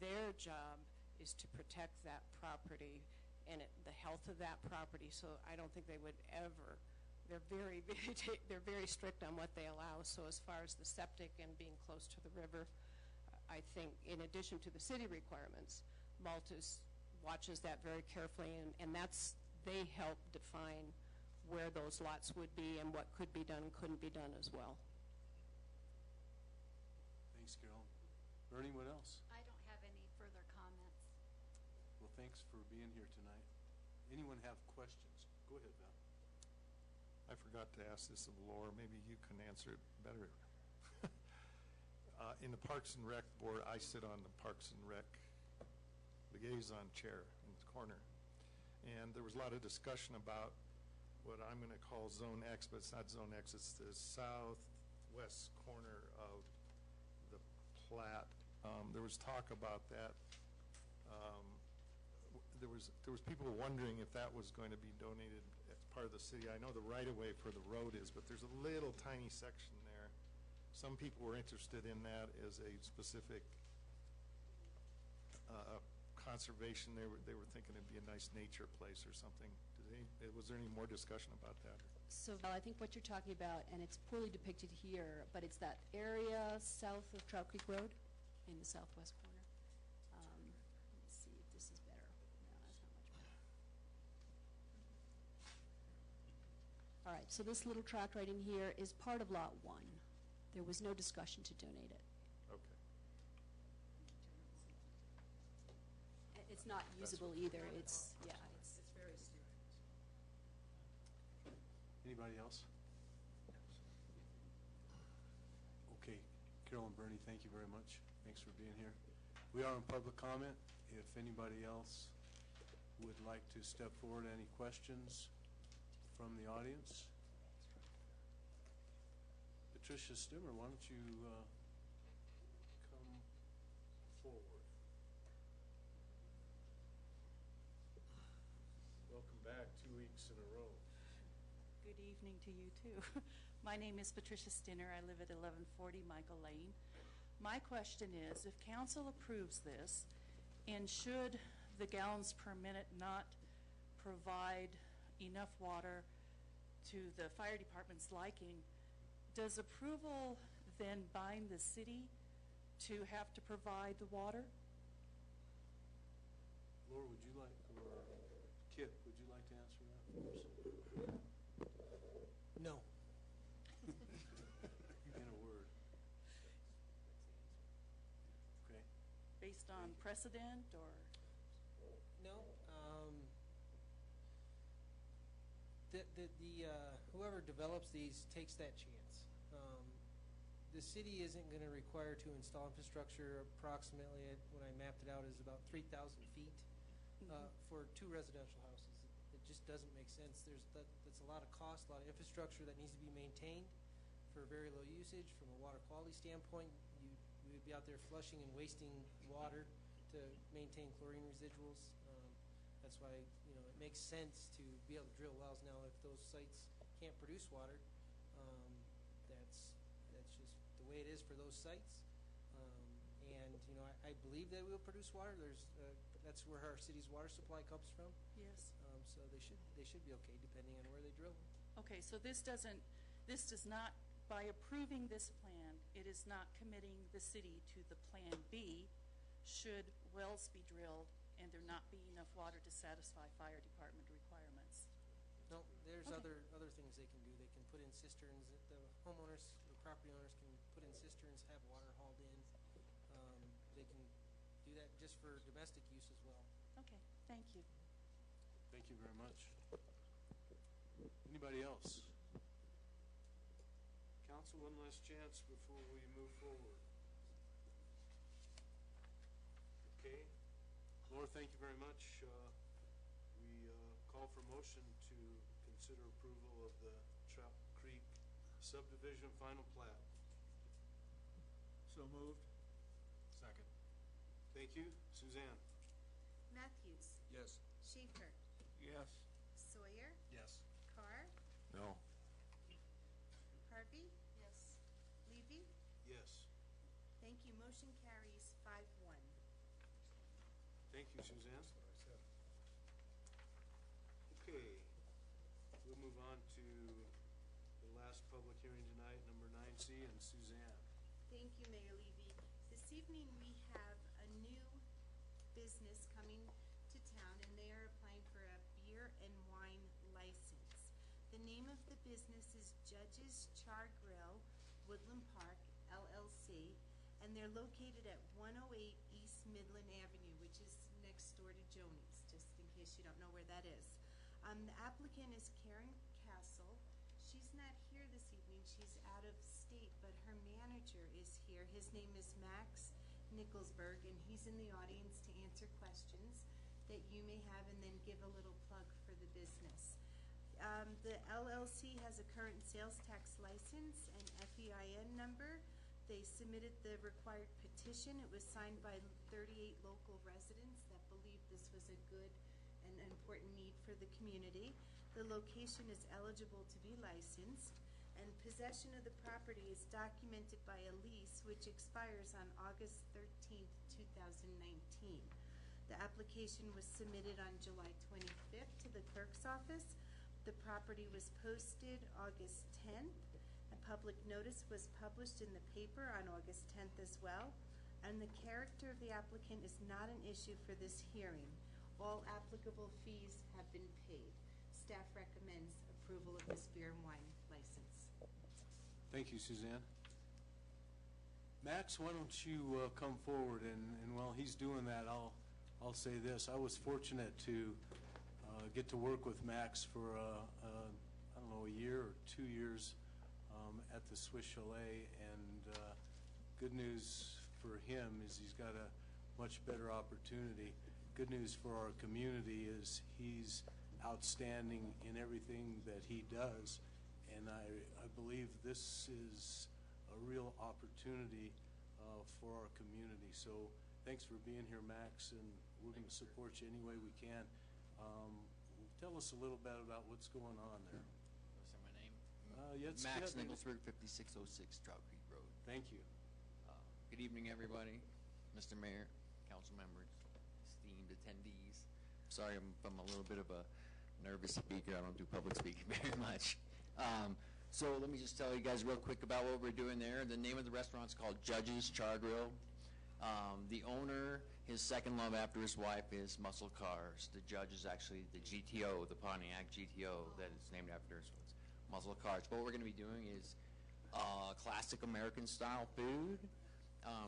their job is to protect that property and the health of that property. So I don't think they would ever. They're very strict on what they allow. So as far as the septic and being close to the river, I think in addition to the city requirements, Maltus watches that very carefully, and they help define where those lots would be and what could be done and couldn't be done as well. Thanks, Carol. Bernie, what else? I don't have any further comments. Well, thanks for being here tonight. Anyone have questions? Go ahead, Val. I forgot to ask this of Laura. Maybe you can answer it better. In the Parks and Rec Board, I sit on the Parks and Rec liaison chair in the corner. And there was a lot of discussion about what I'm going to call Zone X, but it's not Zone X. It's the southwest corner of the plat. There was talk about that. There was people wondering if that was going to be donated as part of the city. I know the right-of-way for the road is, but there's a little tiny section there. Some people were interested in that as a specific conservation. They were thinking it'd be a nice nature place or something. Was there any more discussion about that? So Val, I think what you're talking about, and it's poorly depicted here, but it's that area south of Trout Creek Road in the southwest corner. Let me see if this is better. No, that's not much better. All right, so this little tract right in here is part of Lot 1. There was no discussion to donate it. Okay. It's not usable either. It's very steep. Anybody else? Okay, Carol and Bernie, thank you very much. Thanks for being here. We are in public comment. If anybody else would like to step forward, any questions from the audience? Patricia Stimmer, why don't you come forward? Welcome back 2 weeks in a row. Good evening to you too. My name is Patricia Stinner. I live at 1140 Michael Lane. My question is, if council approves this, and should the gallons per minute not provide enough water to the fire department's liking, does approval then bind the city to have to provide the water? Laura, would you like, or Kip, would you like to answer that for us? No. In a word. Okay. Based on precedent or? No. Whoever develops these takes that chance. The city isn't going to require to install infrastructure approximately, when I mapped it out, is about 3,000 feet for 2 residential houses. It just doesn't make sense. That's a lot of cost, a lot of infrastructure that needs to be maintained for very low usage. From a water quality standpoint, you would be out there flushing and wasting water to maintain chlorine residuals. That's why, it makes sense to be able to drill wells now. If those sites can't produce water, that's just the way it is for those sites. I believe they will produce water. That's where our city's water supply comes from. Yes. So they should be okay depending on where they drill. Okay, so this does not, by approving this plan, it is not committing the city to the Plan B should wells be drilled and there not be enough water to satisfy fire department requirements. No, there's Okay. other things they can do. They can put in cisterns. The homeowners, the property owners can put in cisterns, have water hauled in. They can do that just for domestic use as well. Okay, thank you. Thank you very much. Anybody else? Council, one last chance before we move forward. Okay. Laura, thank you very much. We call for motion to consider approval of the Trout Creek subdivision final plat. So moved. Second. Thank you. Suzanne? Matthews, Yes. Schaefer, Yes. Sawyer, Yes. Carr, No. Harvey. Yes. Levy. Yes. Thank you. Motion carries 5-1. Thank you, Suzanne. Okay, we'll move on to the last public hearing tonight, number 9C, and Suzanne. Thank you, Mayor Levy. This evening, we have a new business coming to town, and they are applying for a beer and wine license. The name of the business is Judge's Char Grill, Woodland Park, LLC, and they're located at 108 East Midland Avenue, which is next door to Joni's, just in case you don't know where that is. The applicant is Karen Castle. She's not here this evening. She's out of state, but her manager is here. His name is Max Nicholsberg, and he's in the audience to answer questions that you may have and then give a little plug for the business. The LLC has a current sales tax license and FEIN number. They submitted the required petition. It was signed by 38 local residents that believed this was a good and important need for the community. The location is eligible to be licensed, and possession of the property is documented by a lease which expires on August 13th, 2019. The application was submitted on July 25th to the clerk's office. The property was posted August 10th. A public notice was published in the paper on August 10th as well, and the character of the applicant is not an issue for this hearing. All applicable fees have been paid. Staff recommends approval of this beer and wine license. Thank you, Suzanne. Max, why don't you come forward, and while he's doing that, I'll say this. I was fortunate to get to work with Max for, I don't know, a year or 2 years at the Swiss Chalet, and good news for him is he's got a much better opportunity. Good news for our community is he's outstanding in everything that he does, and I believe this is a real opportunity for our community. So thanks for being here, Max, and we're going to support you any way we can. Tell us a little bit about what's going on there. Say my name? Yes, Max Nicholsberg, 5606 Trout Creek Road. Thank you. Good evening, everybody. Mr. Mayor, council members, esteemed attendees. Sorry, I'm from a little bit of a nervous speaker. I don't do public speaking very much. So let me just tell you guys real quick about what we're doing there. The name of the restaurant's called Judge's Char Grill. The owner, his second love after his wife is muscle cars. The judge is actually the GTO, the Pontiac GTO that it's named after. So it's muscle cars. What we're going to be doing is classic American style food.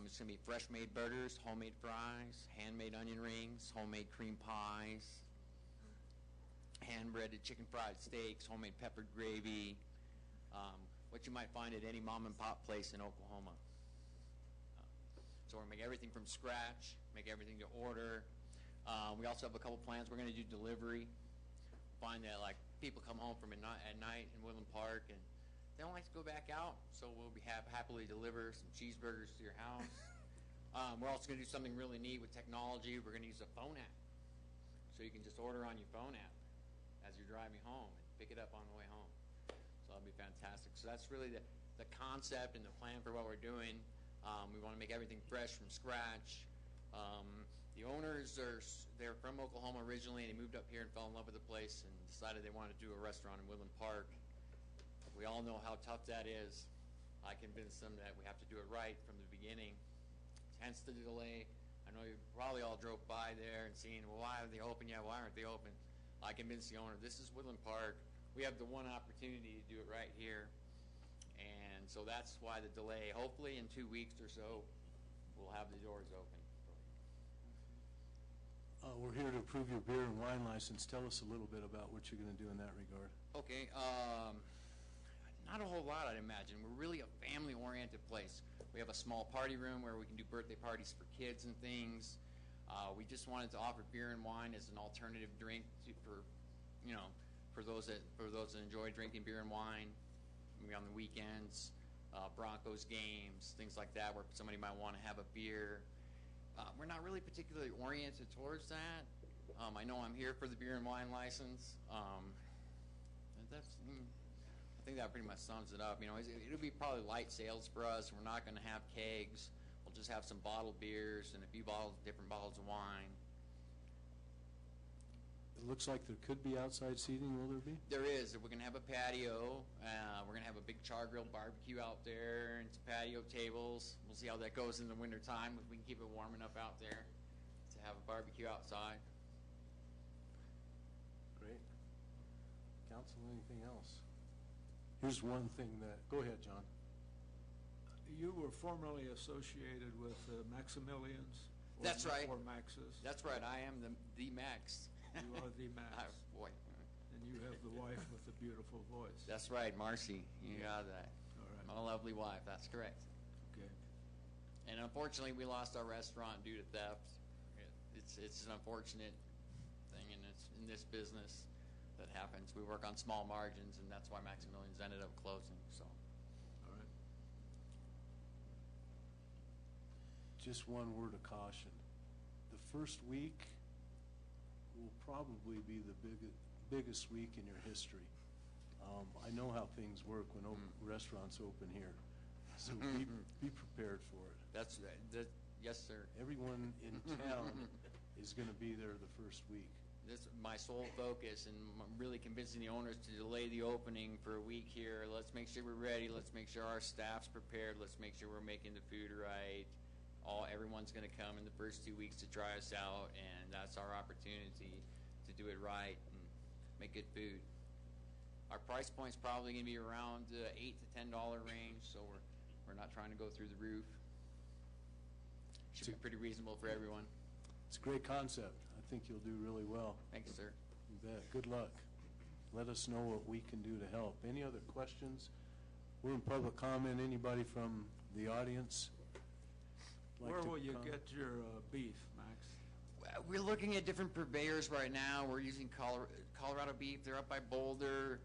It's going to be fresh made burgers, homemade fries, handmade onion rings, homemade cream pies, hand breaded chicken fried steaks, homemade peppered gravy, what you might find at any mom and pop place in Oklahoma. So we're going to make everything from scratch, make everything to order. We also have a couple plans. We're going to do delivery. Find that like people come home from at night in Woodland Park and they don't like to go back out, so we'll be happily deliver some cheeseburgers to your house. We're also going to do something really neat with technology. We're going to use a phone app, so you can just order on your phone app as you're driving home and pick it up on the way home. So that'll be fantastic. So that's really the concept and the plan for what we're doing. We want to make everything fresh from scratch. The owners they're from Oklahoma originally, and they moved up here and fell in love with the place and decided they wanted to do a restaurant in Woodland Park. We all know how tough that is. I convinced them that we have to do it right from the beginning. Hence the delay. I know you probably all drove by there and seen, well, why are they open yet? Why aren't they open? I convinced the owner, this is Woodland Park. We have the one opportunity to do it right here. And so that's why the delay. Hopefully in 2 weeks or so, we'll have the doors open. We're here to approve your beer and wine license. Tell us a little bit about what you're going to do in that regard. Okay, not a whole lot, I'd imagine. We're really a family-oriented place. We have a small party room where we can do birthday parties for kids and things. We just wanted to offer beer and wine as an alternative drink for those that enjoy drinking beer and wine. Maybe on the weekends, Broncos games, things like that, where somebody might want to have a beer. We're not really particularly oriented towards that. I know I'm here for the beer and wine license. I think that pretty much sums it up. It'll be probably light sales for us. We're not going to have kegs. We'll just have some bottled beers and a few different bottles of wine. It looks like there could be outside seating. Will there be? There is. We're going to have a patio. We're going to have a big char grill barbecue out there and some patio tables. We'll see how that goes in the winter time if we can keep it warm enough out there to have a barbecue outside. Great. Council, anything else? Here's one thing that, go ahead, John. You were formerly associated with Maximilians? That's right. Or Maxes? That's right. I am the Max. You are the Max. Boy. And you have the wife with the beautiful voice. That's right, Marcy. You got that. All right. My lovely wife. That's correct. Okay. And unfortunately, we lost our restaurant due to theft. It's an unfortunate thing in this business that happens. We work on small margins, and that's why Maximilians ended up closing. So. All right. Just one word of caution. The first week will probably be the biggest week in your history. I know how things work when restaurants open here, so be prepared for it. Yes, sir. Everyone in town is going to be there the first week. This is my sole focus, and I'm really convincing the owners to delay the opening for a week here. Let's make sure we're ready. Let's make sure our staff's prepared. Let's make sure we're making the food right. Everyone's going to come in the first 2 weeks to try us out, and that's our opportunity to do it right and make good food. Our price point's probably going to be around $8 to $10 range, so we're not trying to go through the roof. Should be pretty reasonable for everyone. It's a great concept. I think you'll do really well. Thanks, sir. You bet. Good luck. Let us know what we can do to help. Any other questions? We're in public comment. Anybody from the audience? Where will you get your beef, Max? We're looking at different purveyors right now. We're using Colorado beef. They're up by Boulder.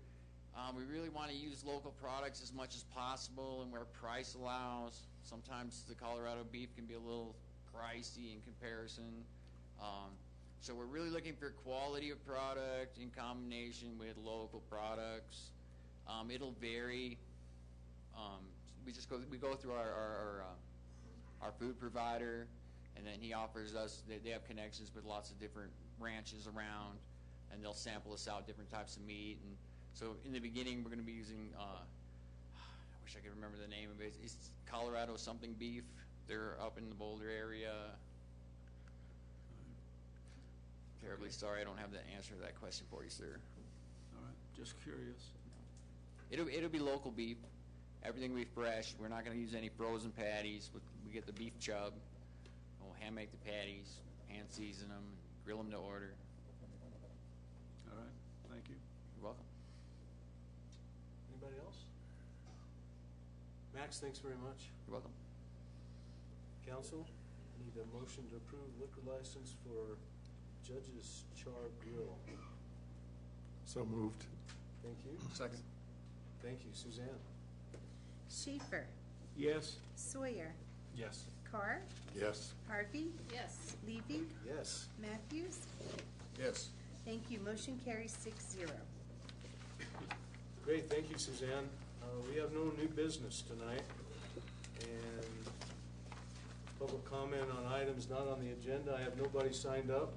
We really want to use local products as much as possible and where price allows. Sometimes the Colorado beef can be a little pricey in comparison. So we're really looking for quality of product in combination with local products. It'll vary. We go through our food provider, and then he offers us. They have connections with lots of different ranches around, and they'll sample us out different types of meat. And so in the beginning, we're going to be using, I wish I could remember the name of it. It's Colorado something beef. They're up in the Boulder area. Terribly sorry, I don't have the answer to that question for you, sir. All right, just curious. It'll be local beef. Everything will be fresh. We're not going to use any frozen patties. We get the beef chub. We'll hand make the patties, hand season them, grill them to order. All right, thank you. You're welcome. Anybody else? Max, thanks very much. You're welcome. Council, need a motion to approve liquor license for Judge's Char Grill. So moved. Thank you. Second. Thank you. Suzanne? Schaefer, Yes. Sawyer, Yes. Carr, Yes. Harvey, Yes. Levy, Yes. Matthews. Yes. Thank you. Motion carries 6-0. Great, thank you, Suzanne. We have no new business tonight, and public comment on items not on the agenda. I have nobody signed up.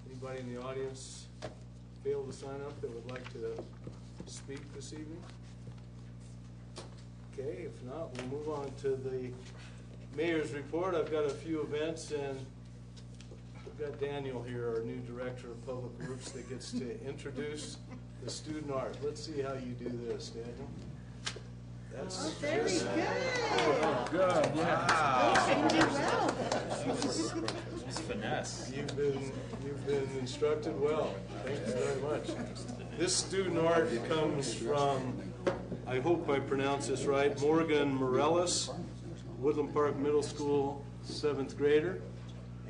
Anybody in the audience failed to sign up that would like to speak this evening? Okay, if not, we'll move on to the mayor's report. I've got a few events, and we've got Daniel here, our new director of public works, that gets to introduce the student art. Let's see how you do this, Daniel. That's Very just- good. Oh, good, yeah. You did well. It's finesse. You've been instructed well. Thank you very much. This student art comes from, I hope I pronounce this right, Morgan Morellis, Woodland Park Middle School 7th grader.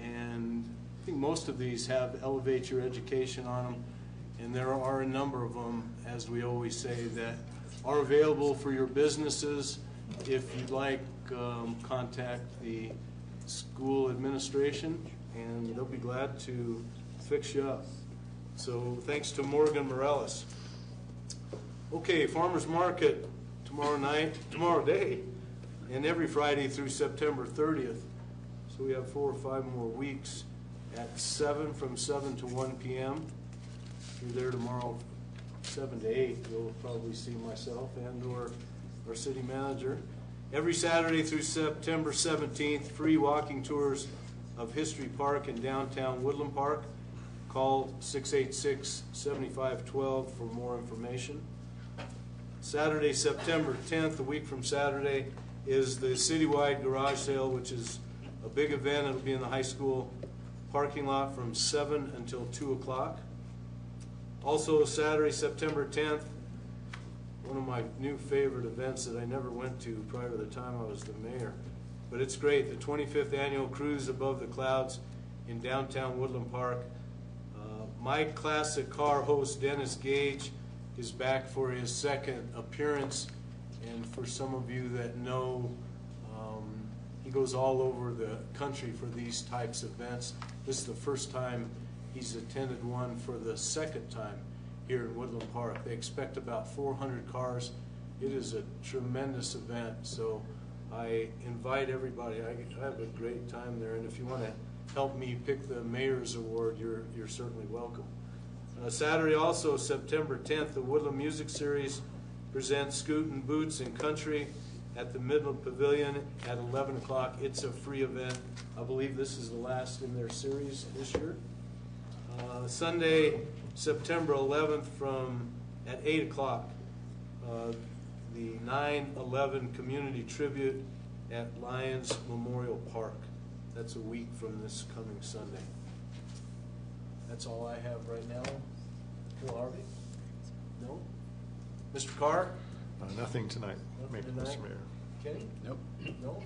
And I think most of these have Elevate Your Education on them. And there are a number of them, as we always say, that are available for your businesses. If you'd like, contact the school administration, and they'll be glad to fix you up. So thanks to Morgan Morellis. Okay, Farmers Market tomorrow day, and every Friday through September 30th. So we have 4 or 5 more weeks at 7 from 7 to 1 p.m. If you're there tomorrow, 7 to 8, you'll probably see myself and or our city manager. Every Saturday through September 17th, free walking tours of History Park in downtown Woodland Park. Call 686-7512 for more information. Saturday, September 10th, a week from Saturday, is the citywide garage sale, which is a big event. It'll be in the high school parking lot from 7 until 2 o'clock. Also, Saturday, September 10th, one of my new favorite events that I never went to prior to the time I was the mayor. But it's great, the 25th Annual Cruise Above the Clouds in downtown Woodland Park. My Classic Car host, Dennis Gage, is back for his second appearance. And for some of you that know, he goes all over the country for these types of events. This is the first time he's attended one for the second time here in Woodland Park. They expect about 400 cars. It is a tremendous event, so I invite everybody. I have a great time there, and if you want to help me pick the Mayor's Award, you're certainly welcome. Saturday also, September 10th, the Woodland Music Series presents Scootin' Boots and Country at the Midland Pavilion at 11 o'clock. It's a free event. I believe this is the last in their series this year. Sunday, September 11th at 8 o'clock, the 9/11 Community Tribute at Lions Memorial Park. That's a week from this coming Sunday. That's all I have right now. Phil Harvey? No? Mr. Carr? Nothing tonight, Nothing Mr. tonight? Mayor. Kenny? Nope. No?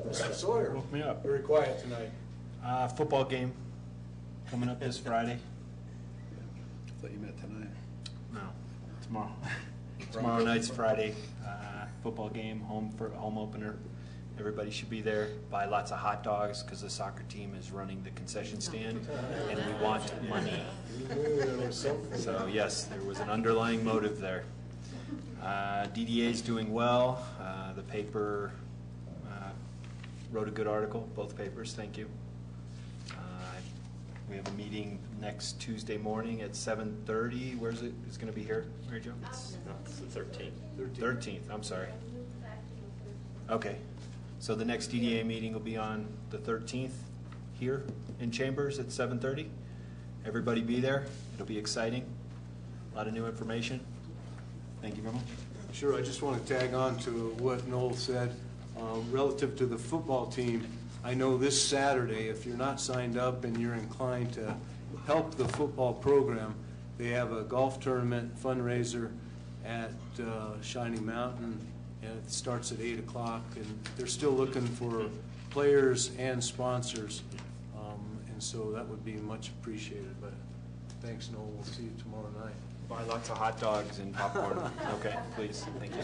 Mr. Sawyer? Woke me up. Very quiet tonight. Football game coming up this Friday. Thought you meant tonight. No, tomorrow. Tomorrow night's Friday. Football game, home opener. Everybody should be there. Buy lots of hot dogs because the soccer team is running the concession stand, and we want money. So yes, there was an underlying motive there. DDA is doing well. The paper wrote a good article, both papers, thank you. We have a meeting next Tuesday morning at 7:30. Where's it? It's going to be here, Mary Jo? It's the 13th. 13th, I'm sorry. Okay, so the next DDA meeting will be on the 13th here in Chambers at 7:30. Everybody be there. It'll be exciting. A lot of new information. Thank you very much. Sure, I just want to tag on to what Noel said. Relative to the football team, I know this Saturday, if you're not signed up and you're inclined to help the football program, they have a golf tournament fundraiser at Shining Mountain, and it starts at 8 o'clock, and they're still looking for players and sponsors, and so that would be much appreciated. But thanks, Noel. We'll see you tomorrow night. Buy lots of hot dogs and popcorn. Okay, please. Thank you.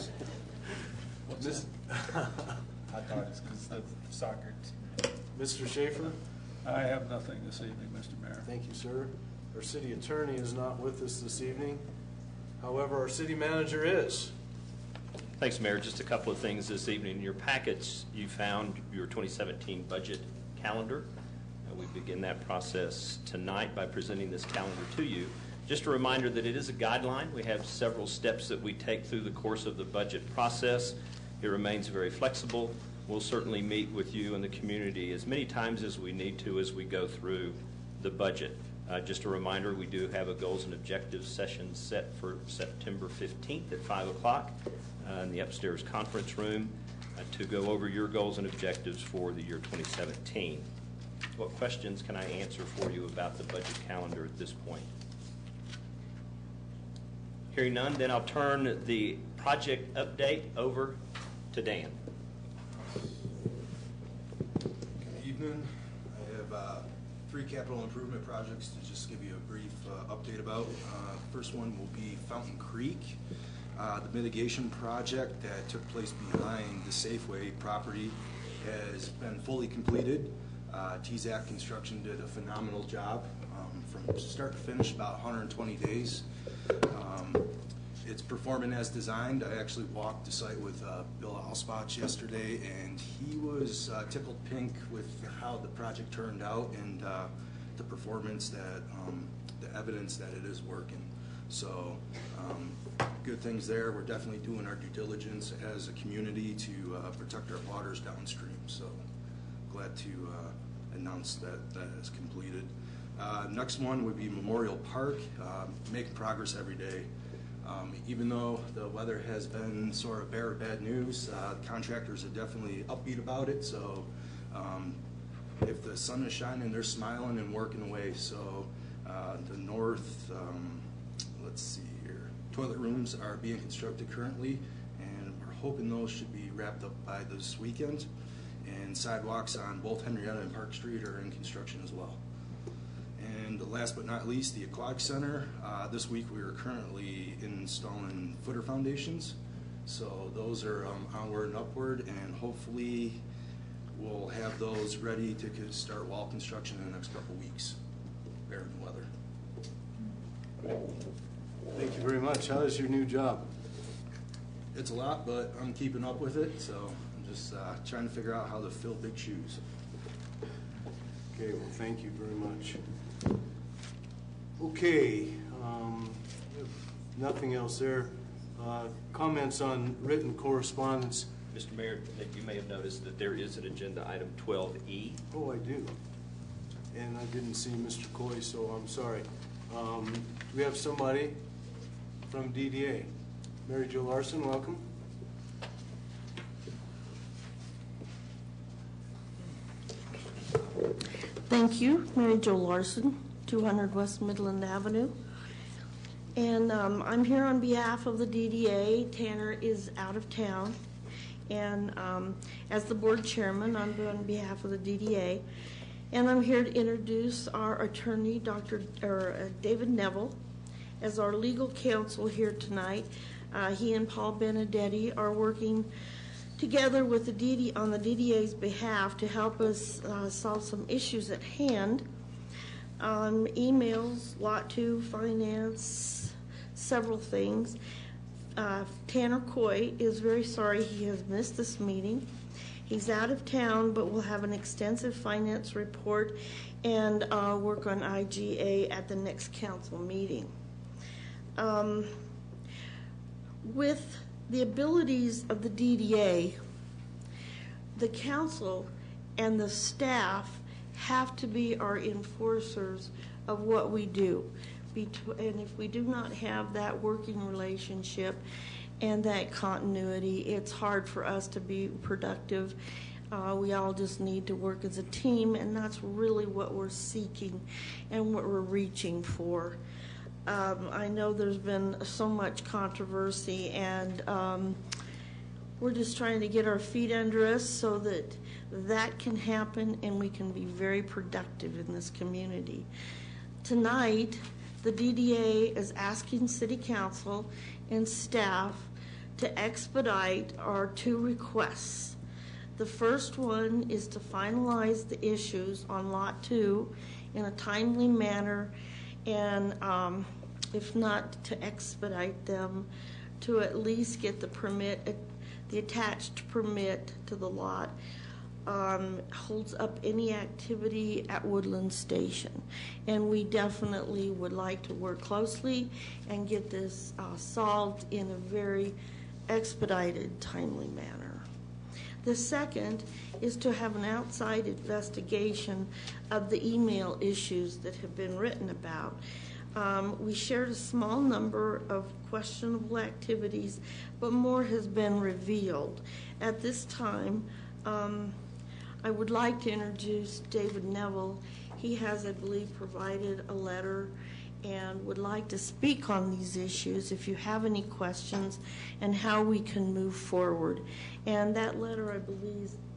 What's Hot dogs, because of soccer. Mr. Schaefer? I have nothing this evening, Mr. Mayor. Thank you, sir. Our city attorney is not with us this evening. However, our city manager is. Thanks, Mayor. Just a couple of things this evening. In your packets, you found your 2017 budget calendar. We begin that process tonight by presenting this calendar to you. Just a reminder that it is a guideline. We have several steps that we take through the course of the budget process. It remains very flexible. We'll certainly meet with you and the community as many times as we need to as we go through the budget. Just a reminder, we do have a goals and objectives session set for September 15th at 5 o'clock in the upstairs conference room to go over your goals and objectives for the year 2017. What questions can I answer for you about the budget calendar at this point? Hearing none, then I'll turn the project update over to Dan. Good evening. I have 3 capital improvement projects to just give you a brief update about. First one will be Fountain Creek. The mitigation project that took place behind the Safeway property has been fully completed. TZAC Construction did a phenomenal job from start to finish, about 120 days. It's performing as designed. I actually walked the site with Bill Alspach yesterday, and he was tickled pink with how the project turned out and the performance, that the evidence that it is working. So good things there. We're definitely doing our due diligence as a community to protect our waters downstream. So glad to announce that that is completed. Next one would be Memorial Park. Making progress every day. Even though the weather has been sort of bear bad news, contractors are definitely upbeat about it. So if the sun is shining, they're smiling and working away. So the north, let's see here, toilet rooms are being constructed currently, and we're hoping those should be wrapped up by this weekend. And sidewalks on both Henrietta and Park Street are in construction as well. And last but not least, the Aquatic Center. This week we are currently installing footer foundations. So those are onward and upward, and hopefully we'll have those ready to start wall construction in the next couple weeks, bearing the weather. Thank you very much. How is your new job? It's a lot, but I'm keeping up with it, so I'm just trying to figure out how to fill big shoes. Okay, well, thank you very much. Okay, if nothing else there. Comments on written correspondence? Mr. Mayor, you may have noticed that there is an agenda item 12E. Oh, I do. And I didn't see Mr. Coy, so I'm sorry. Do we have somebody from DDA? Mary Jo Larson, welcome. Thank you, Mary Jo Larson, 200 West Midland Avenue. And I'm here on behalf of the DDA. Tanner is out of town. And as the board chairman, I'm on behalf of the DDA. And I'm here to introduce our attorney, David Neville, as our legal counsel here tonight. He and Paul Benedetti are working together with the on the DDA's behalf to help us solve some issues at hand. Emails, Lot 2, finance, several things. Tanner Coy is very sorry he has missed this meeting. He's out of town, but we'll have an extensive finance report and work on IGA at the next council meeting. With the abilities of the DDA, the council and the staff have to be our enforcers of what we do. And if we do not have that working relationship and that continuity, it's hard for us to be productive. We all just need to work as a team, and that's really what we're seeking and what we're reaching for. I know there's been so much controversy, and we're just trying to get our feet under us so that that can happen and we can be very productive in this community. Tonight, the DDA is asking City Council and staff to expedite our 2 requests. The first one is to finalize the issues on Lot 2 in a timely manner, and if not, to expedite them, to at least get the permit, the attached permit to the lot, holds up any activity at Woodland Station. And we definitely would like to work closely and get this solved in a very expedited, timely manner. The second is to have an outside investigation of the email issues that have been written about. We shared a small number of questionable activities, but more has been revealed. At this time, I would like to introduce David Neville. He has, I believe, provided a letter and would like to speak on these issues if you have any questions and how we can move forward. And that letter, I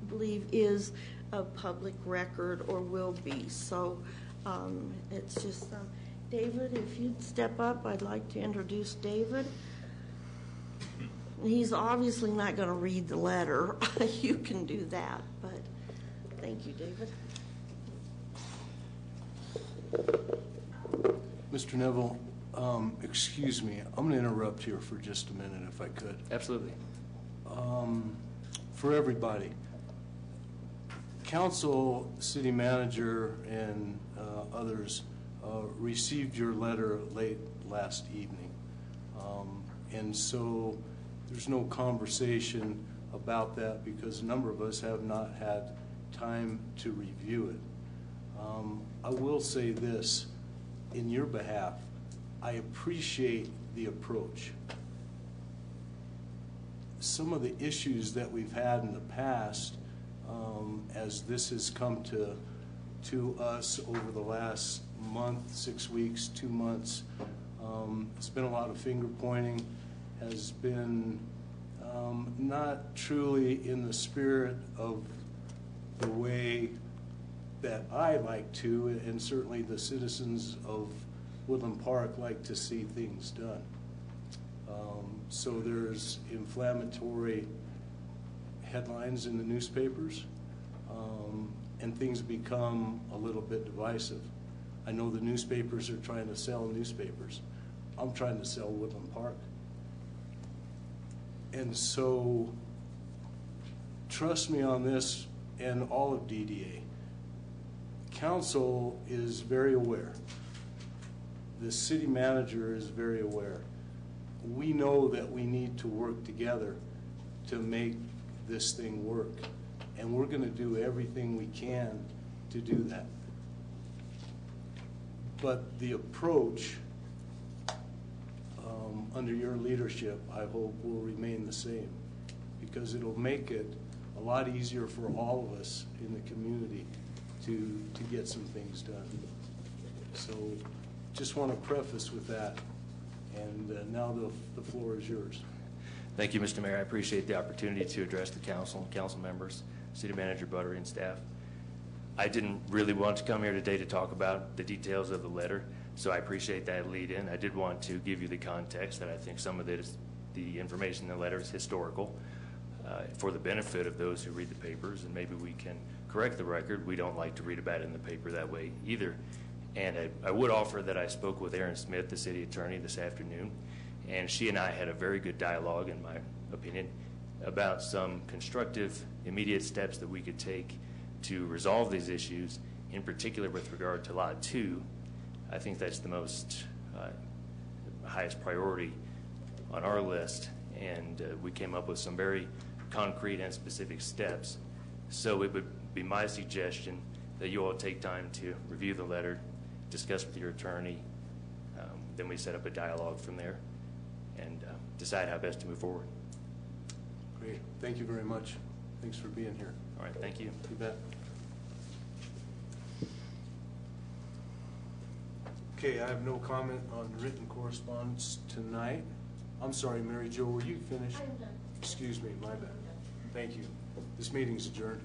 believe is a public record or will be. So it's just, David, if you'd step up, I'd like to introduce David. He's obviously not going to read the letter. You can do that, but thank you, David. Mr. Neville, excuse me, I'm going to interrupt here for just a minute if I could. Absolutely. For everybody, council, city manager, and others received your letter late last evening. And so there's no conversation about that because a number of us have not had time to review it. I will say this in your behalf. I appreciate the approach. Some of the issues that we've had in the past, as this has come to us over the last month, 6 weeks, 2 months, it's been a lot of finger pointing, has been not truly in the spirit of the way that I like to, and certainly the citizens of Woodland Park like to see things done. So there's inflammatory headlines in the newspapers, and things become a little bit divisive. I know the newspapers are trying to sell newspapers. I'm trying to sell Woodland Park. And so trust me on this, and all of DDA. Council is very aware. The city manager is very aware. We know that we need to work together to make this thing work, and we're going to do everything we can to do that. But the approach under your leadership, I hope, will remain the same, because it'll make it a lot easier for all of us in the community to get some things done. So just want to preface with that, and now the floor is yours. Thank you, Mr. Mayor. I appreciate the opportunity to address the council, council members, City Manager Buttery, and staff. I didn't really want to come here today to talk about the details of the letter, so I appreciate that lead in. I did want to give you the context that I think some of the information in the letter is historical for the benefit of those who read the papers, and maybe we can correct the record. We don't like to read about it in the paper that way either. And I would offer that I spoke with Aaron Smith, the city attorney, this afternoon, and she and I had a very good dialogue, in my opinion, about some constructive, immediate steps that we could take to resolve these issues, in particular with regard to Lot 2. I think that's the most highest priority on our list, and we came up with some very concrete and specific steps. So it would be my suggestion that you all take time to review the letter, discuss with your attorney, then we set up a dialogue from there, and decide how best to move forward. Great. Thank you very much. Thanks for being here. All right, thank you. You bet. Okay, I have no comment on written correspondence tonight. I'm sorry, Mary Jo, were you finished? I'm done. Excuse me, my bad. Thank you. This meeting's adjourned.